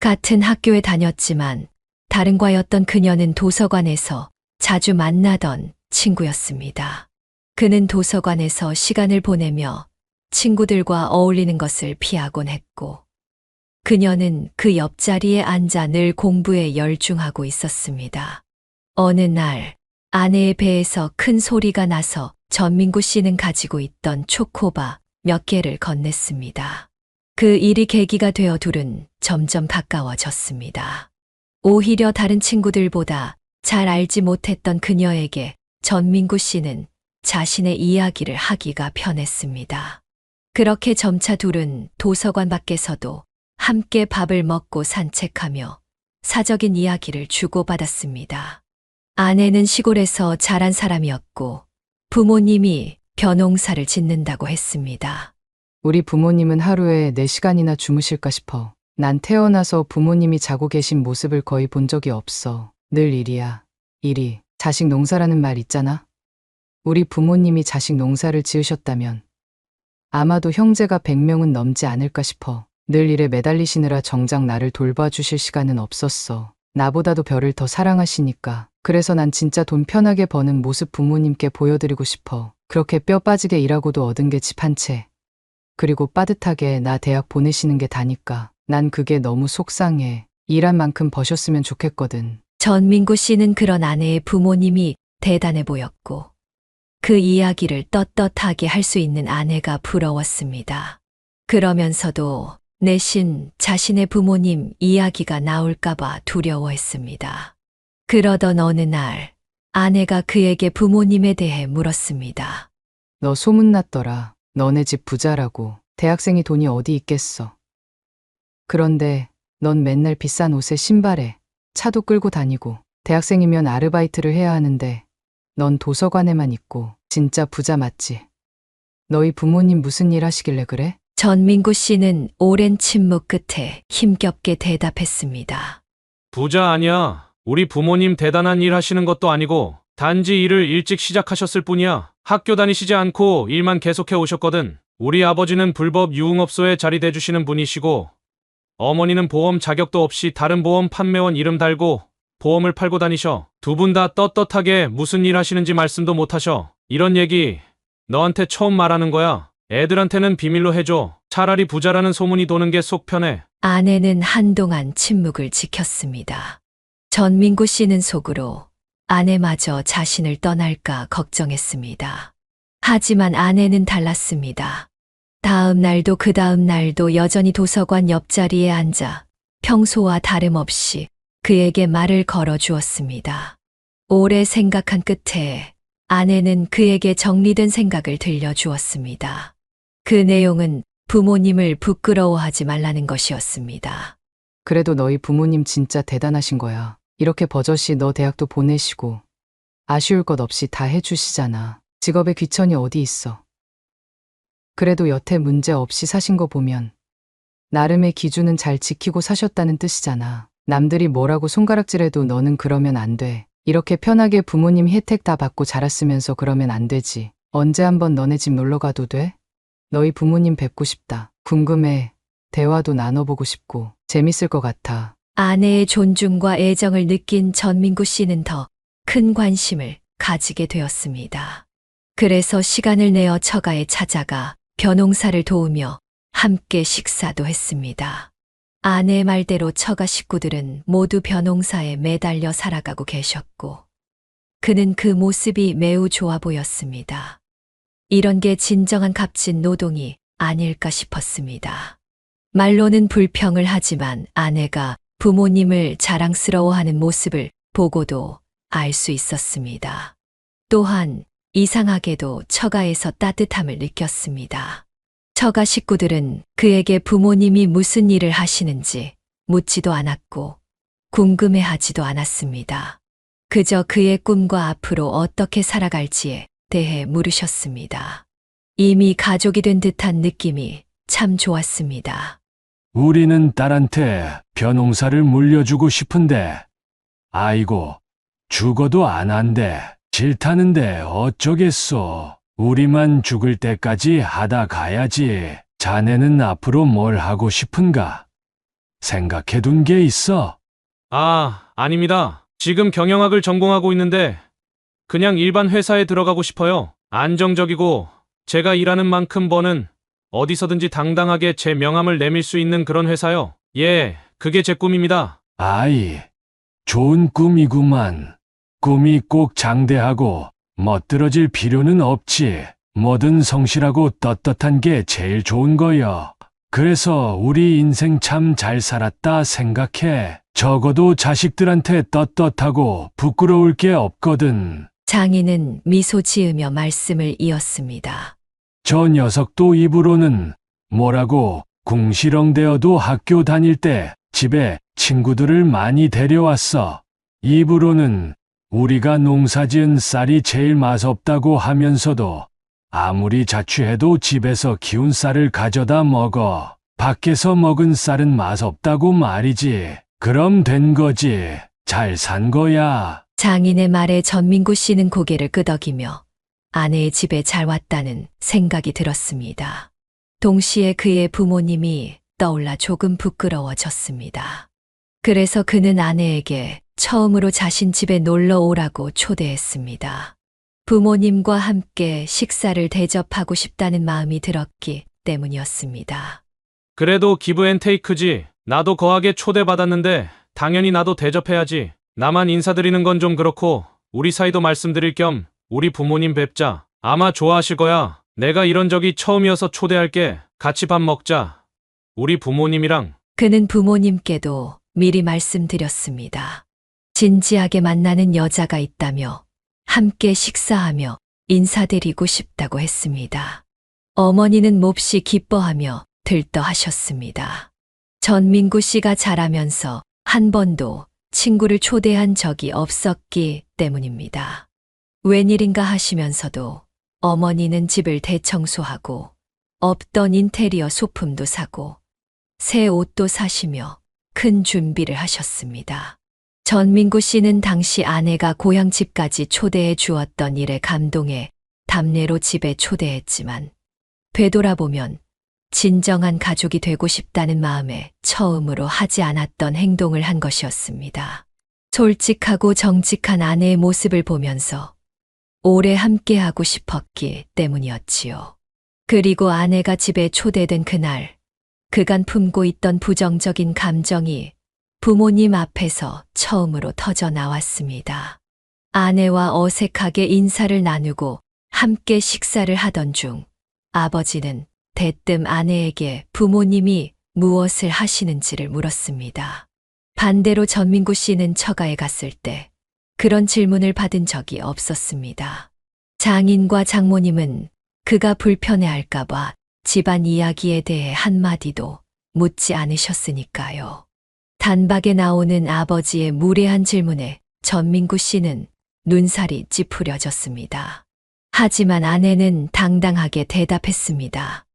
같은 학교에 다녔지만 다른 과였던 그녀는 도서관에서 자주 만나던 친구였습니다. 그는 도서관에서 시간을 보내며 친구들과 어울리는 것을 피하곤 했고, 그녀는 그 옆자리에 앉아 늘 공부에 열중하고 있었습니다. 어느 날 아내의 배에서 큰 소리가 나서 전민구 씨는 가지고 있던 초코바 몇 개를 건넸습니다. 그 일이 계기가 되어 둘은 점점 가까워졌습니다. 오히려 다른 친구들보다 잘 알지 못했던 그녀에게 전민구 씨는 자신의 이야기를 하기가 편했습니다. 그렇게 점차 둘은 도서관 밖에서도 함께 밥을 먹고 산책하며 사적인 이야기를 주고받았습니다. 아내는 시골에서 자란 사람이었고 부모님이 벼농사를 짓는다고 했습니다. 우리 부모님은 하루에 4시간이나 주무실까 싶어. 난 태어나서 부모님이 자고 계신 모습을 거의 본 적이 없어. 늘 일이야. 일이. 자식 농사라는 말 있잖아. 우리 부모님이 자식 농사를 지으셨다면 아마도 형제가 100명은 넘지 않을까 싶어. 늘 일에 매달리시느라 정작 나를 돌봐주실 시간은 없었어. 나보다도 별을 더 사랑하시니까. 그래서 난 진짜 돈 편하게 버는 모습 부모님께 보여드리고 싶어. 그렇게 뼈 빠지게 일하고도 얻은 게 집 한 채. 그리고 빠듯하게 나 대학 보내시는 게 다니까. 난 그게 너무 속상해. 일한 만큼 버셨으면 좋겠거든. 전민구 씨는 그런 아내의 부모님이 대단해 보였고, 그 이야기를 떳떳하게 할 수 있는 아내가 부러웠습니다. 그러면서도 내심 자신의 부모님 이야기가 나올까봐 두려워했습니다. 그러던 어느 날 아내가 그에게 부모님에 대해 물었습니다. 너 소문났더라. 너네 집 부자라고. 대학생이 돈이 어디 있겠어. 그런데 넌 맨날 비싼 옷에 신발에 차도 끌고 다니고 대학생이면 아르바이트를 해야 하는데 넌 도서관에만 있고 진짜 부자 맞지? 너희 부모님 무슨 일 하시길래 그래? 전민구 씨는 오랜 침묵 끝에 힘겹게 대답했습니다. 부자 아니야. 우리 부모님 대단한 일 하시는 것도 아니고 단지 일을 일찍 시작하셨을 뿐이야. 학교 다니시지 않고 일만 계속해 오셨거든. 우리 아버지는 불법 유흥업소에 자리대주시는 분이시고 어머니는 보험 자격도 없이 다른 보험 판매원 이름 달고 보험을 팔고 다니셔. 두 분 다 떳떳하게 무슨 일 하시는지 말씀도 못 하셔. 이런 얘기 너한테 처음 말하는 거야. 애들한테는 비밀로 해줘. 차라리 부자라는 소문이 도는 게 속 편해. 아내는 한동안 침묵을 지켰습니다. 전민구 씨는 속으로 아내마저 자신을 떠날까 걱정했습니다. 하지만 아내는 달랐습니다. 다음 날도 그 다음 날도 여전히 도서관 옆자리에 앉아 평소와 다름없이 그에게 말을 걸어 주었습니다. 오래 생각한 끝에 아내는 그에게 정리된 생각을 들려주었습니다. 그 내용은 부모님을 부끄러워하지 말라는 것이었습니다. 그래도 너희 부모님 진짜 대단하신 거야. 이렇게 버젓이 너 대학도 보내시고 아쉬울 것 없이 다 해주시잖아. 직업에 귀천이 어디 있어. 그래도 여태 문제 없이 사신 거 보면 나름의 기준은 잘 지키고 사셨다는 뜻이잖아. 남들이 뭐라고 손가락질해도 너는 그러면 안 돼. 이렇게 편하게 부모님 혜택 다 받고 자랐으면서 그러면 안 되지. 언제 한번 너네 집 놀러 가도 돼? 너희 부모님 뵙고 싶다. 궁금해. 대화도 나눠보고 싶고 재밌을 것 같아. 아내의 존중과 애정을 느낀 전민구 씨는 더 큰 관심을 가지게 되었습니다. 그래서 시간을 내어 처가에 찾아가 벼농사를 도우며 함께 식사도 했습니다. 아내의 말대로 처가 식구들은 모두 벼농사에 매달려 살아가고 계셨고 그는 그 모습이 매우 좋아 보였습니다. 이런 게 진정한 값진 노동이 아닐까 싶었습니다. 말로는 불평을 하지만 아내가 부모님을 자랑스러워하는 모습을 보고도 알 수 있었습니다. 또한 이상하게도 처가에서 따뜻함을 느꼈습니다. 처가 식구들은 그에게 부모님이 무슨 일을 하시는지 묻지도 않았고 궁금해하지도 않았습니다. 그저 그의 꿈과 앞으로 어떻게 살아갈지에 대해 물으셨습니다. 이미 가족이 된 듯한 느낌이 참 좋았습니다. 우리는 딸한테 벼농사를 물려주고 싶은데, 아이고, 죽어도 안 한대. 싫다는데 어쩌겠소. 우리만 죽을 때까지 하다 가야지. 자네는 앞으로 뭘 하고 싶은가? 생각해둔 게 있어? 아닙니다. 지금 경영학을 전공하고 있는데 그냥 일반 회사에 들어가고 싶어요. 안정적이고 제가 일하는 만큼 버는 어디서든지 당당하게 제 명함을 내밀 수 있는 그런 회사요. 예, 그게 제 꿈입니다. 아이, 좋은 꿈이구만. 꿈이 꼭 장대하고 멋들어질 필요는 없지. 뭐든 성실하고 떳떳한 게 제일 좋은 거여. 그래서 우리 인생 참 잘 살았다 생각해. 적어도 자식들한테 떳떳하고 부끄러울 게 없거든. 장인은 미소 지으며 말씀을 이었습니다. 저 녀석도 입으로는 뭐라고 궁시렁대어도 학교 다닐 때 집에 친구들을 많이 데려왔어. 입으로는 우리가 농사지은 쌀이 제일 맛없다고 하면서도 아무리 자취해도 집에서 키운 쌀을 가져다 먹어. 밖에서 먹은 쌀은 맛없다고 말이지. 그럼 된 거지. 잘 산 거야. 장인의 말에 전민구 씨는 고개를 끄덕이며 아내의 집에 잘 왔다는 생각이 들었습니다. 동시에 그의 부모님이 떠올라 조금 부끄러워졌습니다. 그래서 그는 아내에게 처음으로 자신 집에 놀러 오라고 초대했습니다. 부모님과 함께 식사를 대접하고 싶다는 마음이 들었기 때문이었습니다. 그래도 기브 앤 테이크지. 나도 거하게 초대받았는데 당연히 나도 대접해야지. 나만 인사드리는 건 좀 그렇고 우리 사이도 말씀드릴 겸 우리 부모님 뵙자. 아마 좋아하실 거야. 내가 이런 적이 처음이어서 초대할게. 같이 밥 먹자. 우리 부모님이랑. 그는 부모님께도 미리 말씀드렸습니다. 진지하게 만나는 여자가 있다며 함께 식사하며 인사드리고 싶다고 했습니다. 어머니는 몹시 기뻐하며 들떠하셨습니다. 전민구 씨가 자라면서 한 번도 친구를 초대한 적이 없었기 때문입니다. 웬일인가 하시면서도 어머니는 집을 대청소하고 없던 인테리어 소품도 사고 새 옷도 사시며 큰 준비를 하셨습니다. 전민구 씨는 당시 아내가 고향 집까지 초대해 주었던 일에 감동해 답례로 집에 초대했지만 되돌아보면 진정한 가족이 되고 싶다는 마음에 처음으로 하지 않았던 행동을 한 것이었습니다. 솔직하고 정직한 아내의 모습을 보면서 오래 함께하고 싶었기 때문이었지요. 그리고 아내가 집에 초대된 그날, 그간 품고 있던 부정적인 감정이 부모님 앞에서 처음으로 터져 나왔습니다. 아내와 어색하게 인사를 나누고 함께 식사를 하던 중 아버지는 대뜸 아내에게 부모님이 무엇을 하시는지를 물었습니다. 반대로 전민구 씨는 처가에 갔을 때 그런 질문을 받은 적이 없었습니다. 장인과 장모님은 그가 불편해할까봐 집안 이야기에 대해 한마디도 묻지 않으셨으니까요. 단박에 나오는 아버지의 무례한 질문에 전민구 씨는 눈살이 찌푸려졌습니다. 하지만 아내는 당당하게 대답했습니다.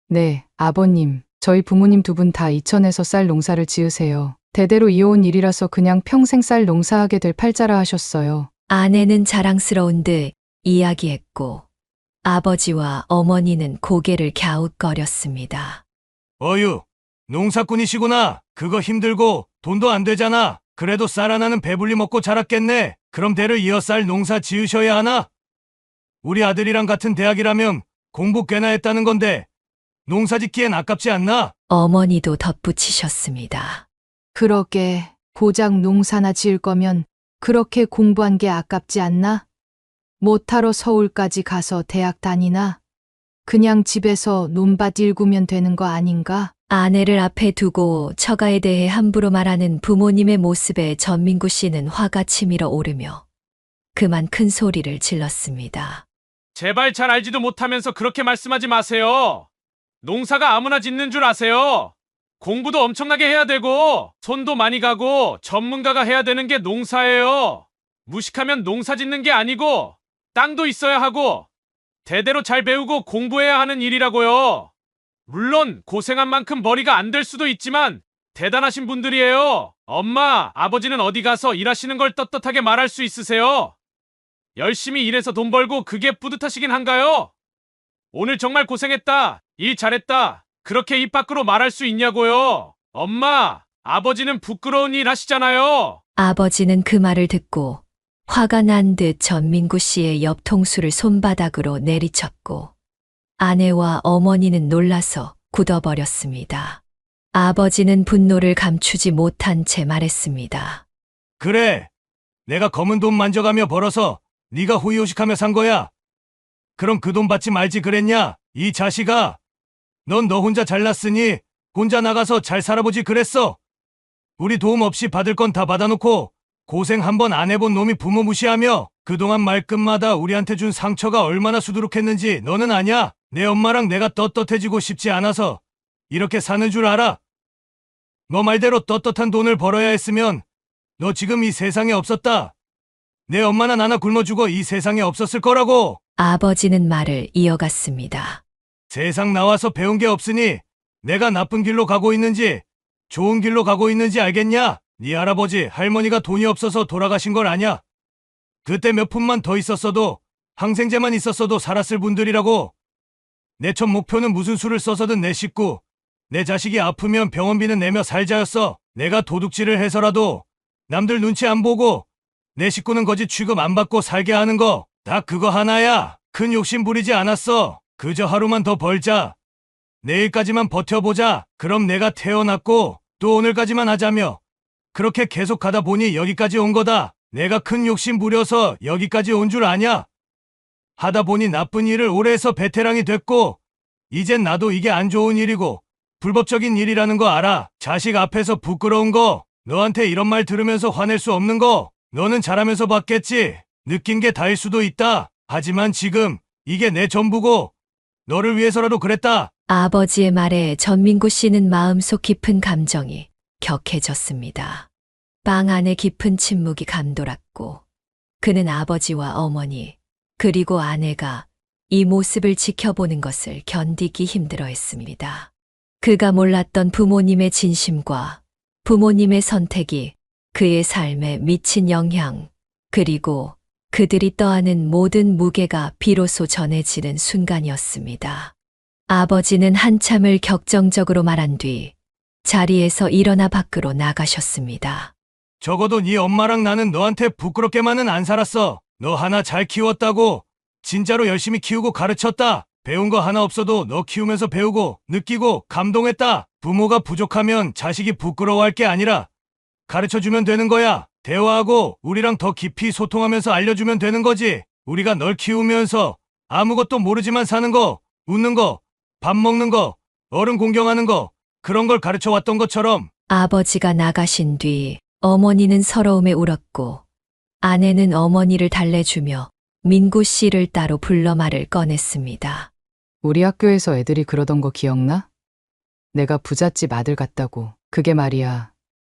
네, 아버님. 저희 부모님 두 분 다 이천에서 쌀 농사를 지으세요. 대대로 이어온 일이라서 그냥 평생 쌀 농사하게 될 팔자라 하셨어요. 아내는 자랑스러운 듯 이야기했고 아버지와 어머니는 고개를 갸웃거렸습니다. 어유, 농사꾼이시구나. 그거 힘들고 돈도 안 되잖아. 그래도 쌀 하나는 배불리 먹고 자랐겠네. 그럼 대를 이어 쌀 농사 지으셔야 하나? 우리 아들이랑 같은 대학이라면 공부 꽤나 했다는 건데 농사 짓기엔 아깝지 않나? 어머니도 덧붙이셨습니다. 그러게 고작 농사나 지을 거면 그렇게 공부한 게 아깝지 않나? 못하러 서울까지 가서 대학 다니나? 그냥 집에서 논밭 일구면 되는 거 아닌가? 아내를 앞에 두고 처가에 대해 함부로 말하는 부모님의 모습에 전민구 씨는 화가 치밀어 오르며 그만 큰 소리를 질렀습니다. 제발 잘 알지도 못하면서 그렇게 말씀하지 마세요. 농사가 아무나 짓는 줄 아세요? 공부도 엄청나게 해야 되고 손도 많이 가고 전문가가 해야 되는 게 농사예요. 무식하면 농사 짓는 게 아니고 땅도 있어야 하고 대대로 잘 배우고 공부해야 하는 일이라고요. 물론 고생한 만큼 머리가 안 될 수도 있지만 대단하신 분들이에요. 엄마, 아버지는 어디 가서 일하시는 걸 떳떳하게 말할 수 있으세요? 열심히 일해서 돈 벌고 그게 뿌듯하시긴 한가요? 오늘 정말 고생했다. 일 잘했다. 그렇게 입 밖으로 말할 수 있냐고요? 엄마, 아버지는 부끄러운 일 하시잖아요. 아버지는 그 말을 듣고 화가 난 듯 전민구 씨의 옆통수를 손바닥으로 내리쳤고 아내와 어머니는 놀라서 굳어버렸습니다. 아버지는 분노를 감추지 못한 채 말했습니다. 그래, 내가 검은 돈 만져가며 벌어서 네가 호의호식하며 산 거야. 그럼 그 돈 받지 말지 그랬냐? 이 자식아, 넌 너 혼자 잘났으니 혼자 나가서 잘 살아보지 그랬어. 우리 도움 없이 받을 건 다 받아놓고 고생 한 번 안 해본 놈이 부모 무시하며 그동안 말끝마다 우리한테 준 상처가 얼마나 수두룩했는지 너는 아냐? 내 엄마랑 내가 떳떳해지고 싶지 않아서 이렇게 사는 줄 알아? 너 말대로 떳떳한 돈을 벌어야 했으면 너 지금 이 세상에 없었다. 내 엄마나 나나 굶어 죽어 이 세상에 없었을 거라고. 아버지는 말을 이어갔습니다. 세상 나와서 배운 게 없으니 내가 나쁜 길로 가고 있는지 좋은 길로 가고 있는지 알겠냐? 네 할아버지, 할머니가 돈이 없어서 돌아가신 걸 아냐? 그때 몇 푼만 더 있었어도 항생제만 있었어도 살았을 분들이라고. 내 첫 목표는 무슨 수를 써서든 내 식구, 내 자식이 아프면 병원비는 내며 살자였어. 내가 도둑질을 해서라도 남들 눈치 안 보고 내 식구는 거짓 취급 안 받고 살게 하는 거 다 그거 하나야. 큰 욕심 부리지 않았어. 그저 하루만 더 벌자. 내일까지만 버텨보자. 그럼 내가 태어났고 또 오늘까지만 하자며 그렇게 계속 가다 보니 여기까지 온 거다. 내가 큰 욕심 부려서 여기까지 온 줄 아냐? 하다 보니 나쁜 일을 오래 해서 베테랑이 됐고 이젠 나도 이게 안 좋은 일이고 불법적인 일이라는 거 알아. 자식 앞에서 부끄러운 거, 너한테 이런 말 들으면서 화낼 수 없는 거 너는 잘하면서 봤겠지. 느낀 게 다일 수도 있다. 하지만 지금 이게 내 전부고 너를 위해서라도 그랬다. 아버지의 말에 전민구 씨는 마음속 깊은 감정이 격해졌습니다. 방 안에 깊은 침묵이 감돌았고 그는 아버지와 어머니 그리고 아내가 이 모습을 지켜보는 것을 견디기 힘들어 했습니다. 그가 몰랐던 부모님의 진심과 부모님의 선택이 그의 삶에 미친 영향, 그리고 그들이 떠안은 모든 무게가 비로소 전해지는 순간이었습니다. 아버지는 한참을 격정적으로 말한 뒤 자리에서 일어나 밖으로 나가셨습니다. 적어도 네 엄마랑 나는 너한테 부끄럽게만은 안 살았어. 너 하나 잘 키웠다고. 진짜로 열심히 키우고 가르쳤다. 배운 거 하나 없어도 너 키우면서 배우고 느끼고 감동했다. 부모가 부족하면 자식이 부끄러워할 게 아니라 가르쳐주면 되는 거야. 대화하고 우리랑 더 깊이 소통하면서 알려주면 되는 거지. 우리가 널 키우면서 아무것도 모르지만 사는 거, 웃는 거, 밥 먹는 거, 어른 공경하는 거, 그런 걸 가르쳐 왔던 것처럼. 아버지가 나가신 뒤 어머니는 서러움에 울었고 아내는 어머니를 달래주며 민구 씨를 따로 불러 말을 꺼냈습니다. 우리 학교에서 애들이 그러던 거 기억나? 내가 부잣집 아들 같다고. 그게 말이야.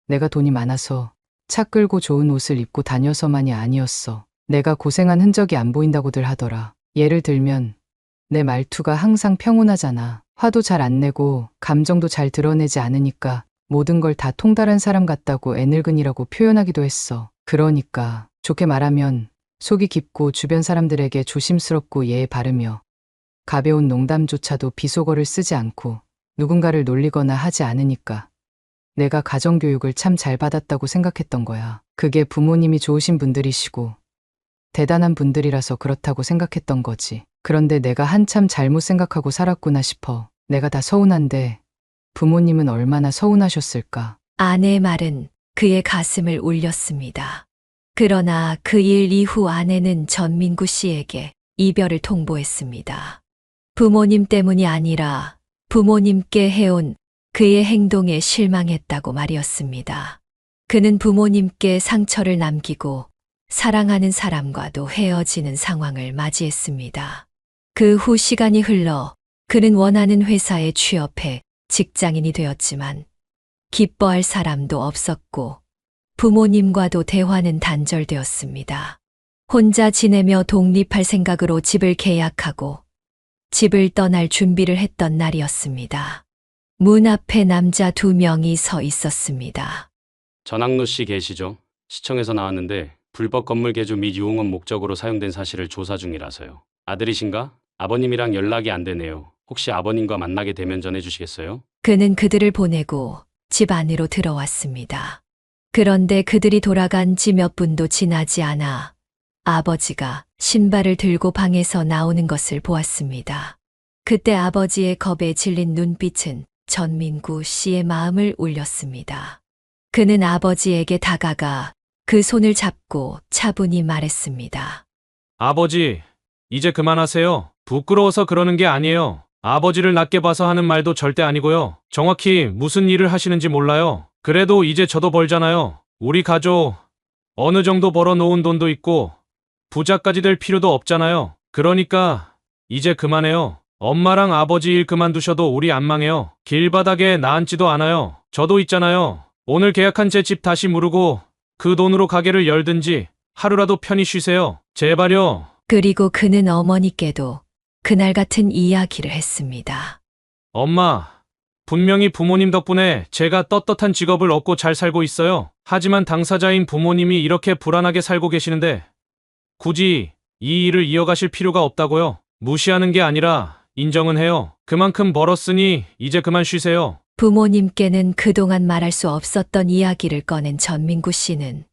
내가 돈이 많아서 차 끌고 좋은 옷을 입고 다녀서만이 아니었어. 내가 고생한 흔적이 안 보인다고들 하더라. 예를 들면 내 말투가 항상 평온하잖아. 화도 잘 안 내고 감정도 잘 드러내지 않으니까 모든 걸 다 통달한 사람 같다고 애늙은이라고 표현하기도 했어. 그러니까 좋게 말하면 속이 깊고 주변 사람들에게 조심스럽고 예의 바르며 가벼운 농담조차도 비속어를 쓰지 않고 누군가를 놀리거나 하지 않으니까 내가 가정교육을 참 잘 받았다고 생각했던 거야. 그게 부모님이 좋으신 분들이시고 대단한 분들이라서 그렇다고 생각했던 거지. 그런데 내가 한참 잘못 생각하고 살았구나 싶어. 내가 다 서운한데 부모님은 얼마나 서운하셨을까. 아내의 말은 그의 가슴을 울렸습니다. 그러나 그 일 이후 아내는 전민구 씨에게 이별을 통보했습니다. 부모님 때문이 아니라 부모님께 해온 그의 행동에 실망했다고 말이었습니다. 그는 부모님께 상처를 남기고 사랑하는 사람과도 헤어지는 상황을 맞이했습니다. 그 후 시간이 흘러 그는 원하는 회사에 취업해 직장인이 되었지만 기뻐할 사람도 없었고 부모님과도 대화는 단절되었습니다. 혼자 지내며 독립할 생각으로 집을 계약하고 집을 떠날 준비를 했던 날이었습니다. 문 앞에 남자 2명이 서 있었습니다. 전학로 씨 계시죠? 시청에서 나왔는데 불법 건물 개조 및 유흥원 목적으로 사용된 사실을 조사 중이라서요. 아들이신가? 아버님이랑 연락이 안 되네요. 혹시 아버님과 만나게 되면 전해주시겠어요? 그는 그들을 보내고 집 안으로 들어왔습니다. 그런데 그들이 돌아간 지 몇 분도 지나지 않아 아버지가 신발을 들고 방에서 나오는 것을 보았습니다. 그때 아버지의 겁에 질린 눈빛은 전민구 씨의 마음을 울렸습니다. 그는 아버지에게 다가가 그 손을 잡고 차분히 말했습니다. 아버지, 이제 그만하세요. 부끄러워서 그러는 게 아니에요. 아버지를 낮게 봐서 하는 말도 절대 아니고요. 정확히 무슨 일을 하시는지 몰라요. 그래도 이제 저도 벌잖아요. 우리 가족 어느 정도 벌어 놓은 돈도 있고 부자까지 될 필요도 없잖아요. 그러니까 이제 그만해요. 엄마랑 아버지 일 그만두셔도 우리 안 망해요. 길바닥에 나앉지도 않아요. 저도 있잖아요. 오늘 계약한 제 집 다시 무르고 그 돈으로 가게를 열든지 하루라도 편히 쉬세요. 제발요. 그리고 그는 어머니께도 그날 같은 이야기를 했습니다. 엄마, 분명히 부모님 덕분에 제가 떳떳한 직업을 얻고 잘 살고 있어요. 하지만 당사자인 부모님이 이렇게 불안하게 살고 계시는데 굳이 이 일을 이어가실 필요가 없다고요. 무시하는 게 아니라 인정은 해요. 그만큼 벌었으니 이제 그만 쉬세요. 부모님께는 그동안 말할 수 없었던 이야기를 꺼낸 전민구 씨는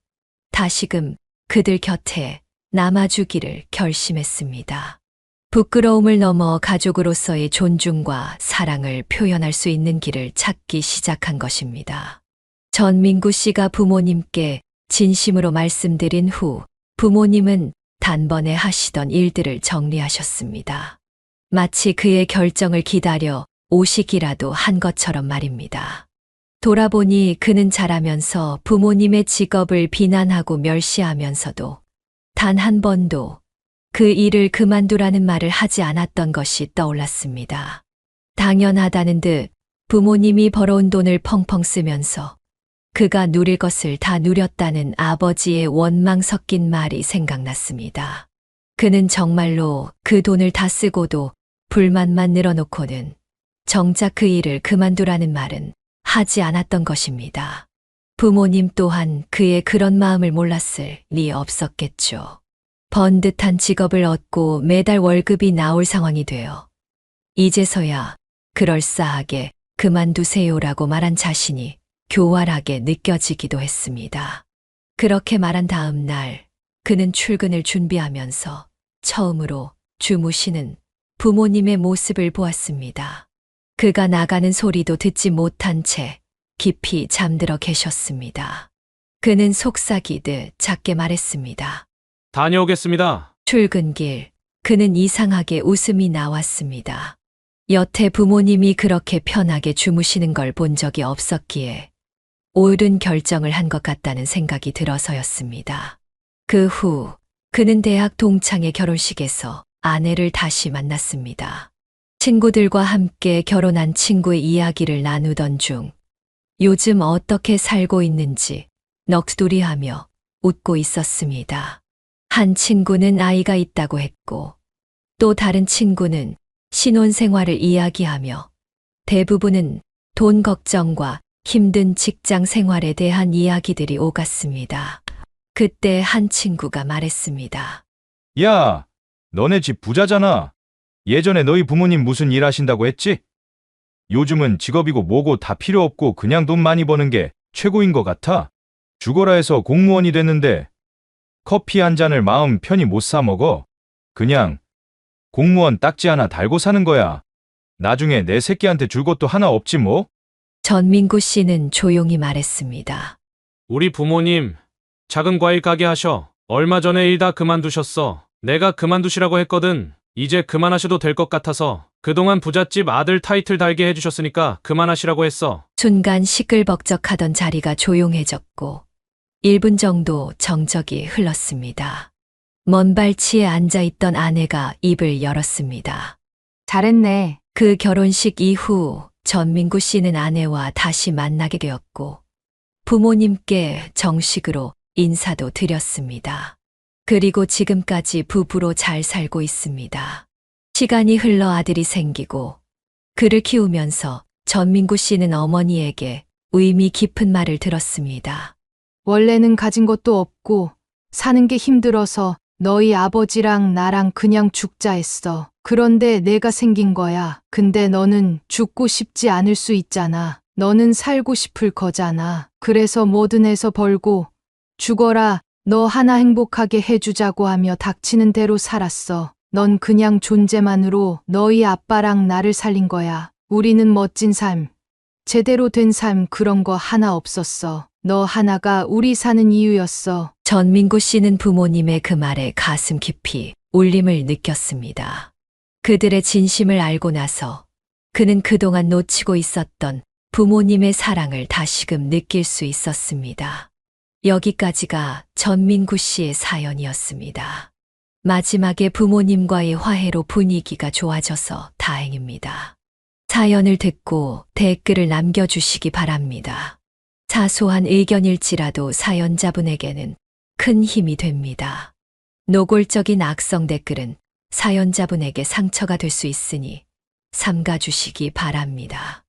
다시금 그들 곁에 남아주기를 결심했습니다. 부끄러움을 넘어 가족으로서의 존중과 사랑을 표현할 수 있는 길을 찾기 시작한 것입니다. 전민구 씨가 부모님께 진심으로 말씀드린 후 부모님은 단번에 하시던 일들을 정리하셨습니다. 마치 그의 결정을 기다려 오시기라도 한 것처럼 말입니다. 돌아보니 그는 자라면서 부모님의 직업을 비난하고 멸시하면서도 단 한 번도 그 일을 그만두라는 말을 하지 않았던 것이 떠올랐습니다. 당연하다는 듯 부모님이 벌어온 돈을 펑펑 쓰면서 그가 누릴 것을 다 누렸다는 아버지의 원망 섞인 말이 생각났습니다. 그는 정말로 그 돈을 다 쓰고도 불만만 늘어놓고는 정작 그 일을 그만두라는 말은 하지 않았던 것입니다. 부모님 또한 그의 그런 마음을 몰랐을 리 없었겠죠. 번듯한 직업을 얻고 매달 월급이 나올 상황이 되어 이제서야 그럴싸하게 그만두세요라고 말한 자신이 교활하게 느껴지기도 했습니다. 그렇게 말한 다음 날 그는 출근을 준비하면서 처음으로 주무시는 부모님의 모습을 보았습니다. 그가 나가는 소리도 듣지 못한 채 깊이 잠들어 계셨습니다. 그는 속삭이듯 작게 말했습니다. 다녀오겠습니다. 출근길, 그는 이상하게 웃음이 나왔습니다. 여태 부모님이 그렇게 편하게 주무시는 걸 본 적이 없었기에 옳은 결정을 한 것 같다는 생각이 들어서였습니다. 그 후, 그는 대학 동창의 결혼식에서 아내를 다시 만났습니다. 친구들과 함께 결혼한 친구의 이야기를 나누던 중 요즘 어떻게 살고 있는지 넋두리하며 웃고 있었습니다. 한 친구는 아이가 있다고 했고 또 다른 친구는 신혼생활을 이야기하며 대부분은 돈 걱정과 힘든 직장 생활에 대한 이야기들이 오갔습니다. 그때 한 친구가 말했습니다. 야, 너네 집 부자잖아. 예전에 너희 부모님 무슨 일 하신다고 했지? 요즘은 직업이고 뭐고 다 필요 없고 그냥 돈 많이 버는 게 최고인 것 같아. 죽어라 해서 공무원이 됐는데 커피 한 잔을 마음 편히 못 사 먹어. 그냥 공무원 딱지 하나 달고 사는 거야. 나중에 내 새끼한테 줄 것도 하나 없지 뭐. 전민구 씨는 조용히 말했습니다. 우리 부모님 작은 과일 가게 하셔. 얼마 전에 일 다 그만두셨어. 내가 그만두시라고 했거든. 이제 그만하셔도 될 것 같아서 그동안 부잣집 아들 타이틀 달게 해주셨으니까 그만하시라고 했어. 순간 시끌벅적하던 자리가 조용해졌고 1분 정도 정적이 흘렀습니다. 먼 발치에 앉아있던 아내가 입을 열었습니다. 잘했네. 그 결혼식 이후 전민구 씨는 아내와 다시 만나게 되었고 부모님께 정식으로 인사도 드렸습니다. 그리고 지금까지 부부로 잘 살고 있습니다. 시간이 흘러 아들이 생기고 그를 키우면서 전민구 씨는 어머니에게 의미 깊은 말을 들었습니다. 원래는 가진 것도 없고 사는 게 힘들어서 너희 아버지랑 나랑 그냥 죽자 했어. 그런데 내가 생긴 거야. 근데 너는 죽고 싶지 않을 수 있잖아. 너는 살고 싶을 거잖아. 그래서 뭐든 해서 벌고 죽어라. 너 하나 행복하게 해주자고 하며 닥치는 대로 살았어. 넌 그냥 존재만으로 너희 아빠랑 나를 살린 거야. 우리는 멋진 삶, 제대로 된 삶 그런 거 하나 없었어. 너 하나가 우리 사는 이유였어. 전민구 씨는 부모님의 그 말에 가슴 깊이 울림을 느꼈습니다. 그들의 진심을 알고 나서 그는 그동안 놓치고 있었던 부모님의 사랑을 다시금 느낄 수 있었습니다. 여기까지가 전민구 씨의 사연이었습니다. 마지막에 부모님과의 화해로 분위기가 좋아져서 다행입니다. 사연을 듣고 댓글을 남겨주시기 바랍니다. 사소한 의견일지라도 사연자분에게는 큰 힘이 됩니다. 노골적인 악성 댓글은 사연자분에게 상처가 될 수 있으니 삼가주시기 바랍니다.